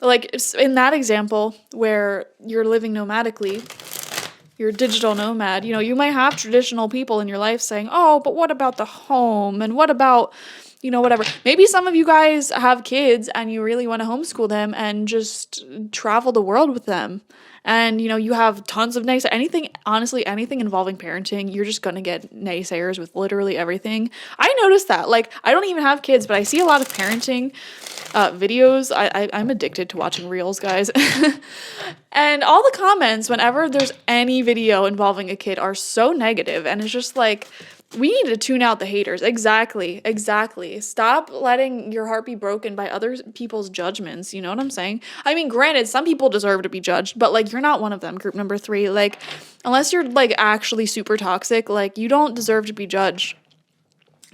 Like in that example where you're living nomadically, you're a digital nomad, you know, you might have traditional people in your life saying, oh, but what about the home? And what about, you know, whatever. Maybe some of you guys have kids and you really want to homeschool them and just travel the world with them. And, you know, you have tons of naysayers. Honestly, anything involving parenting, you're just going to get naysayers with literally everything. I noticed that. Like, I don't even have kids, but I see a lot of parenting videos. I'm addicted to watching reels, guys. And all the comments whenever there's any video involving a kid are so negative, and it's just like, we need to tune out the haters. Exactly. Stop letting your heart be broken by other people's judgments. You know what I'm saying? I mean, granted, some people deserve to be judged, but like, you're not one of them. Group number 3, like, unless you're like actually super toxic, like, you don't deserve to be judged.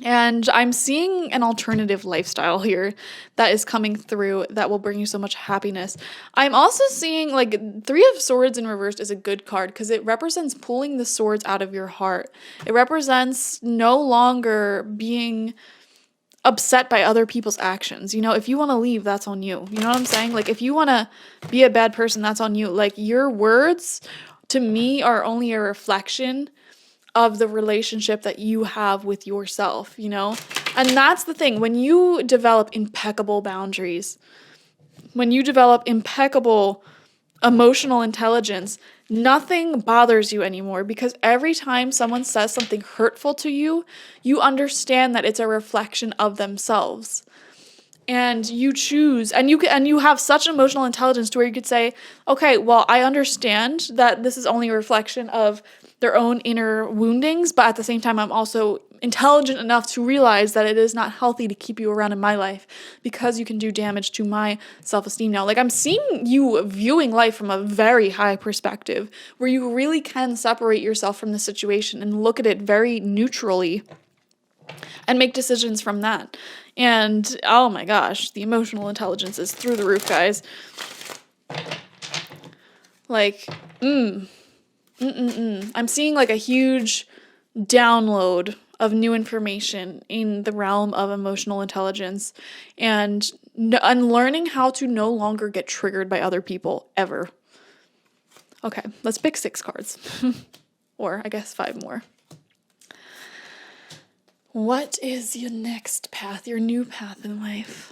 And I'm seeing an alternative lifestyle here that is coming through that will bring you so much happiness. I'm also seeing like 3 of Swords in reversed is a good card because it represents pulling the swords out of your heart. It represents no longer being upset by other people's actions. You know, if you want to leave, that's on you. You know what I'm saying? Like, if you want to be a bad person, that's on you. Like, your words to me are only a reflection of the relationship that you have with yourself, you know? And that's the thing. When you develop impeccable boundaries, when you develop impeccable emotional intelligence, nothing bothers you anymore, because every time someone says something hurtful to you, you understand that it's a reflection of themselves. And you choose, and you have such emotional intelligence to where you could say, okay, well, I understand that this is only a reflection of their own inner woundings, but at the same time, I'm also intelligent enough to realize that it is not healthy to keep you around in my life because you can do damage to my self-esteem now. Like, I'm seeing you viewing life from a very high perspective where you really can separate yourself from the situation and look at it very neutrally and make decisions from that. And oh my gosh, the emotional intelligence is through the roof, guys. Like, I'm seeing like a huge download of new information in the realm of emotional intelligence and learning how to no longer get triggered by other people ever. Okay, let's pick 6 cards. Or I guess 5 more. What is your next path, your new path in life?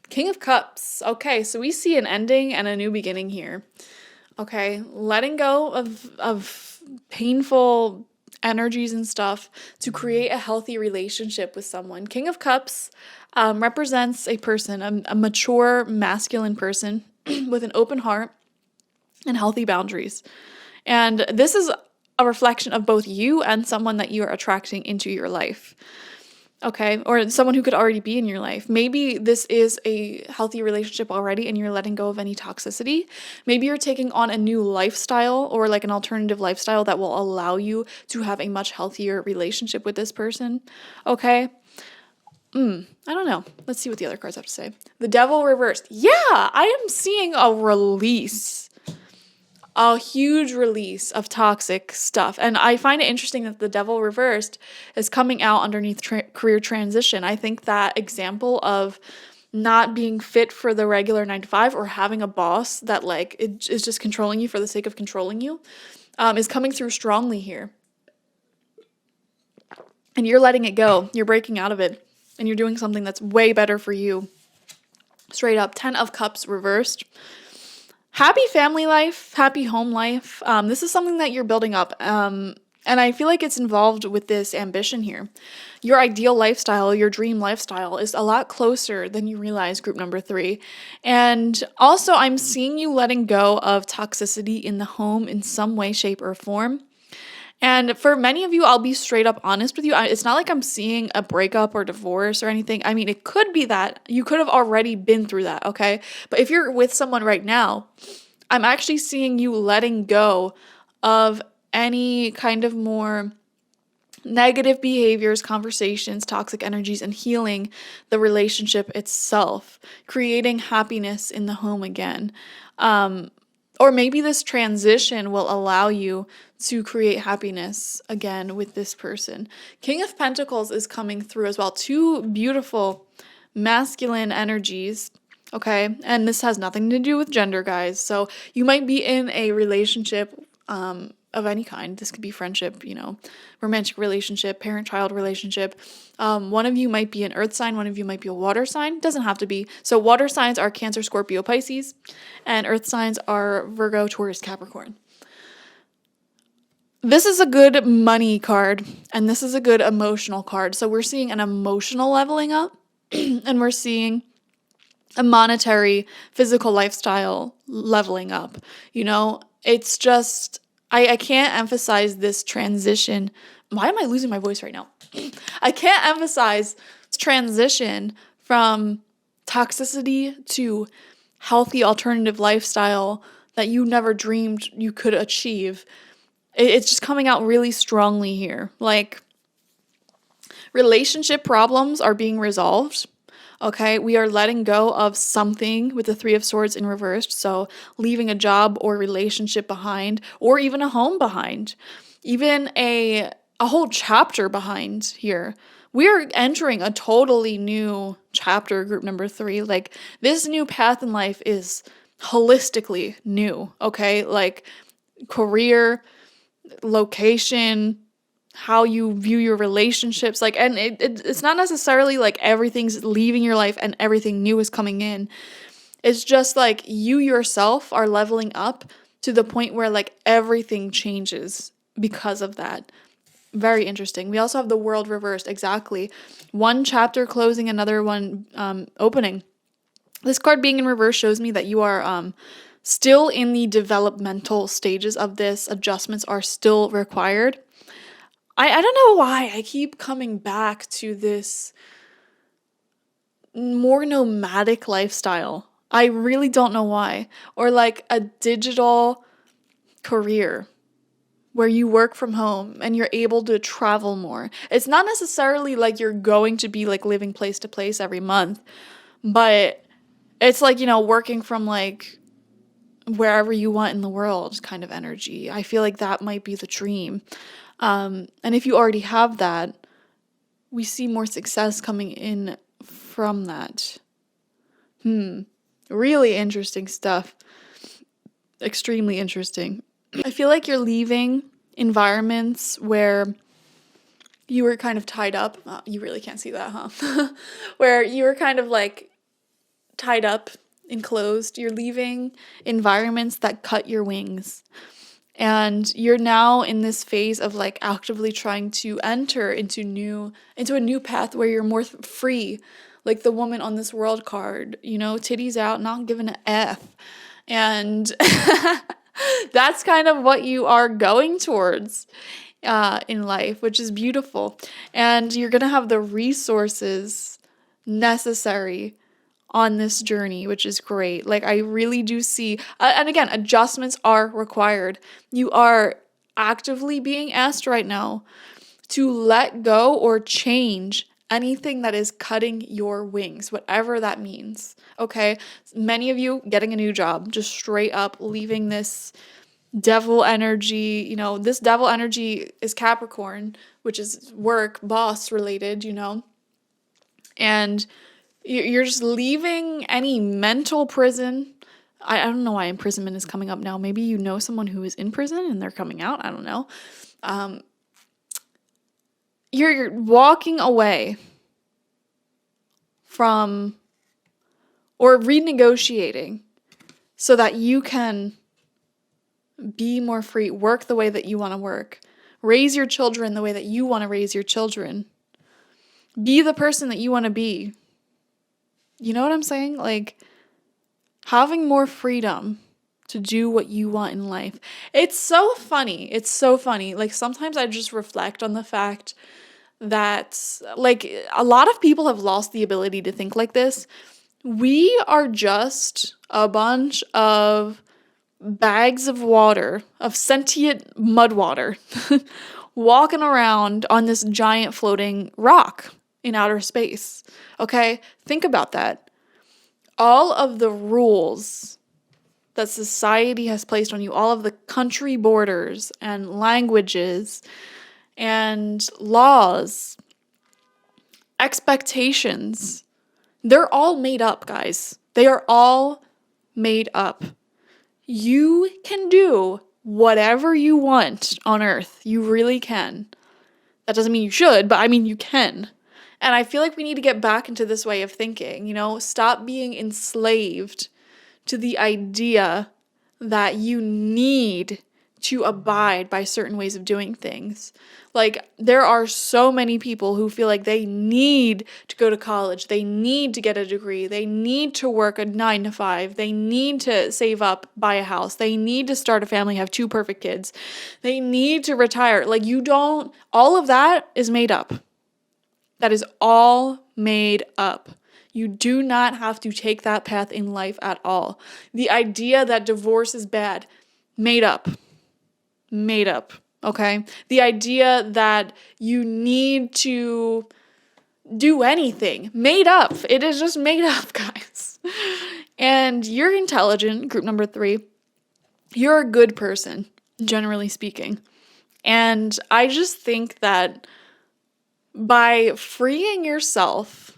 King of Cups. Okay, so we see an ending and a new beginning here. Okay, letting go of painful energies and stuff to create a healthy relationship with someone. King of Cups represents a person, a mature masculine person with an open heart and healthy boundaries. And this is a reflection of both you and someone that you are attracting into your life. Okay, or someone who could already be in your life. Maybe this is a healthy relationship already and you're letting go of any toxicity. Maybe you're taking on a new lifestyle or like an alternative lifestyle that will allow you to have a much healthier relationship with this person. Okay, I don't know. Let's see what the other cards have to say. The Devil reversed. Yeah, I am seeing a release. A huge release of toxic stuff. And I find it interesting that the Devil reversed is coming out underneath career transition. I think that example of not being fit for the regular 9 to 5 or having a boss that like it is just controlling you for the sake of controlling you is coming through strongly here. And you're letting it go. You're breaking out of it. And you're doing something that's way better for you. Straight up. 10 of Cups reversed. Happy family life, happy home life. This is something that you're building up. And I feel like it's involved with this ambition here. Your ideal lifestyle, your dream lifestyle is a lot closer than you realize, group number 3. And also, I'm seeing you letting go of toxicity in the home in some way, shape, or form. And for many of you, I'll be straight up honest with you. It's not like I'm seeing a breakup or divorce or anything. I mean, it could be that. You could have already been through that, okay? But if you're with someone right now, I'm actually seeing you letting go of any kind of more negative behaviors, conversations, toxic energies, and healing the relationship itself, creating happiness in the home again. Or maybe this transition will allow you to create happiness again with this person. King of Pentacles is coming through as well. 2 beautiful masculine energies. Okay, and this has nothing to do with gender, guys. So you might be in a relationship of any kind. This could be friendship, romantic relationship, parent-child relationship. One of you might be an earth sign, one of you might be a water sign. Doesn't have to be. So water signs are Cancer, Scorpio, Pisces, and earth signs are Virgo, Taurus, Capricorn. This is a good money card, and this is a good emotional card. So we're seeing an emotional leveling up, and we're seeing a monetary, physical lifestyle leveling up. It's just, I can't emphasize this transition. Why am I losing my voice right now? I can't emphasize this transition from toxicity to healthy alternative lifestyle that you never dreamed you could achieve. It's just coming out really strongly here. Like, relationship problems are being resolved. Okay, we are letting go of something with the 3 of Swords in reversed. So leaving a job or relationship behind, or even a home behind, even a whole chapter behind here. We are entering a totally new chapter, group number 3. Like, this new path in life is holistically new. Okay, like career, location, how you view your relationships, like, and it's not necessarily like everything's leaving your life and everything new is coming in. It's just like you yourself are leveling up to the point where like everything changes because of that. Very interesting. We also have the World reversed. Exactly. One chapter closing, another one opening. This card being in reverse shows me that you are still in the developmental stages of this. Adjustments are still required. I don't know why I keep coming back to this more nomadic lifestyle. I really don't know why. Or like a digital career where you work from home and you're able to travel more. It's not necessarily like you're going to be like living place to place every month, but it's like, working from like wherever you want in the world kind of energy. I feel like that might be the dream. And if you already have that, we see more success coming in from that. Really interesting stuff. Extremely interesting. I feel like you're leaving environments where you were kind of tied up. You really can't see that, huh? Where you were kind of like tied up, enclosed. You're leaving environments that cut your wings. And you're now in this phase of like actively trying to enter into a new path where you're more free, like the woman on this world card, titties out, not giving an F. And that's kind of what you are going towards in life, which is beautiful. And you're going to have the resources necessary on this journey, which is great. Like, I really do see, and again, adjustments are required. You are actively being asked right now to let go or change anything that is cutting your wings, whatever that means. Okay, many of you getting a new job, just straight up leaving this devil energy. This devil energy is Capricorn, which is work, boss related, and you're just leaving any mental prison. I don't know why imprisonment is coming up now. Maybe you know someone who is in prison and they're coming out. I don't know. You're walking away from or renegotiating so that you can be more free, work the way that you want to work, Raise your children the way that you want to raise your children. Be the person that you want to be. You know what I'm saying? Like, having more freedom to do what you want in life. It's so funny. It's so funny. Like, sometimes I just reflect on the fact that, like, a lot of people have lost the ability to think like this. We are just a bunch of bags of water, of sentient mud water, walking around on this giant floating rock in outer space. Okay? Think about that. All of the rules that society has placed on you, all of the country borders and languages and laws, expectations, they're all made up, guys. They are all made up. You can do whatever you want on Earth. You really can. That doesn't mean you should, but I mean you can. And I feel like we need to get back into this way of thinking, you know? Stop being enslaved to the idea that you need to abide by certain ways of doing things. Like, there are so many people who feel like they need to go to college, they need to get a degree, they need to work a 9 to 5, they need to save up, buy a house, they need to start a family, have 2 perfect kids, they need to retire. Like, all of that is made up. That is all made up. You do not have to take that path in life at all. The idea that divorce is bad, made up. Made up, okay? The idea that you need to do anything, made up. It is just made up, guys. And you're intelligent, group number 3. You're a good person, generally speaking. And I just think that by freeing yourself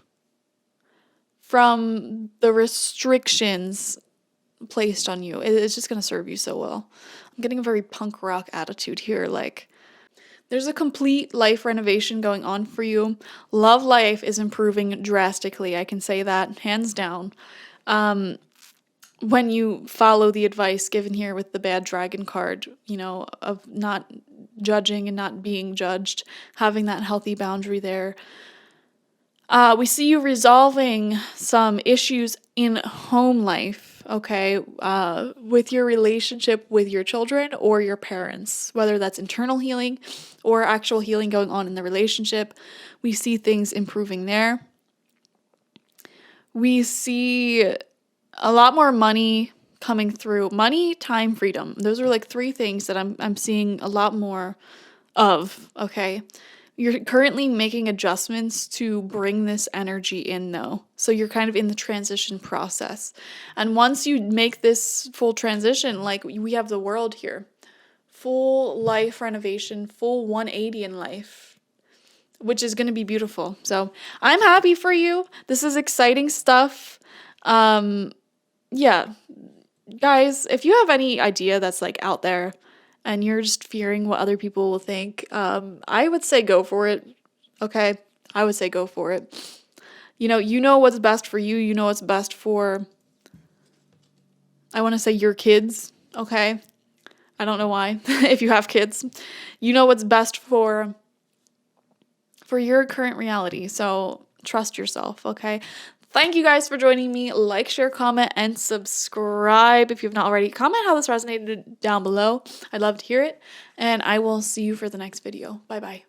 from the restrictions placed on you, it's just going to serve you so well. I'm getting a very punk rock attitude here. Like, there's a complete life renovation going on for you. Love life is improving drastically. I can say that hands down. When you follow the advice given here with the bad dragon card, you know, of not judging and not being judged, having that healthy boundary there. We see you resolving some issues in home life, okay, with your relationship with your children or your parents, whether that's internal healing or actual healing going on in the relationship. We see things improving there. We see a lot more money coming through. Money, time, freedom. Those are like 3 things that I'm seeing a lot more of, okay? You're currently making adjustments to bring this energy in, though. So you're kind of in the transition process. And once you make this full transition, like, we have the world here. Full life renovation, full 180 in life, which is going to be beautiful. So I'm happy for you. This is exciting stuff. Yeah. Guys, if you have any idea that's like out there, and you're just fearing what other people will think, I would say go for it, okay? I would say go for it. You know what's best for you. You know what's best for, I want to say, your kids, okay? I don't know why, if you have kids. You know what's best for your current reality, so trust yourself, okay? Thank you guys for joining me. Like, share, comment, and subscribe if you've not already. Comment how this resonated down below. I'd love to hear it. And I will see you for the next video. Bye-bye.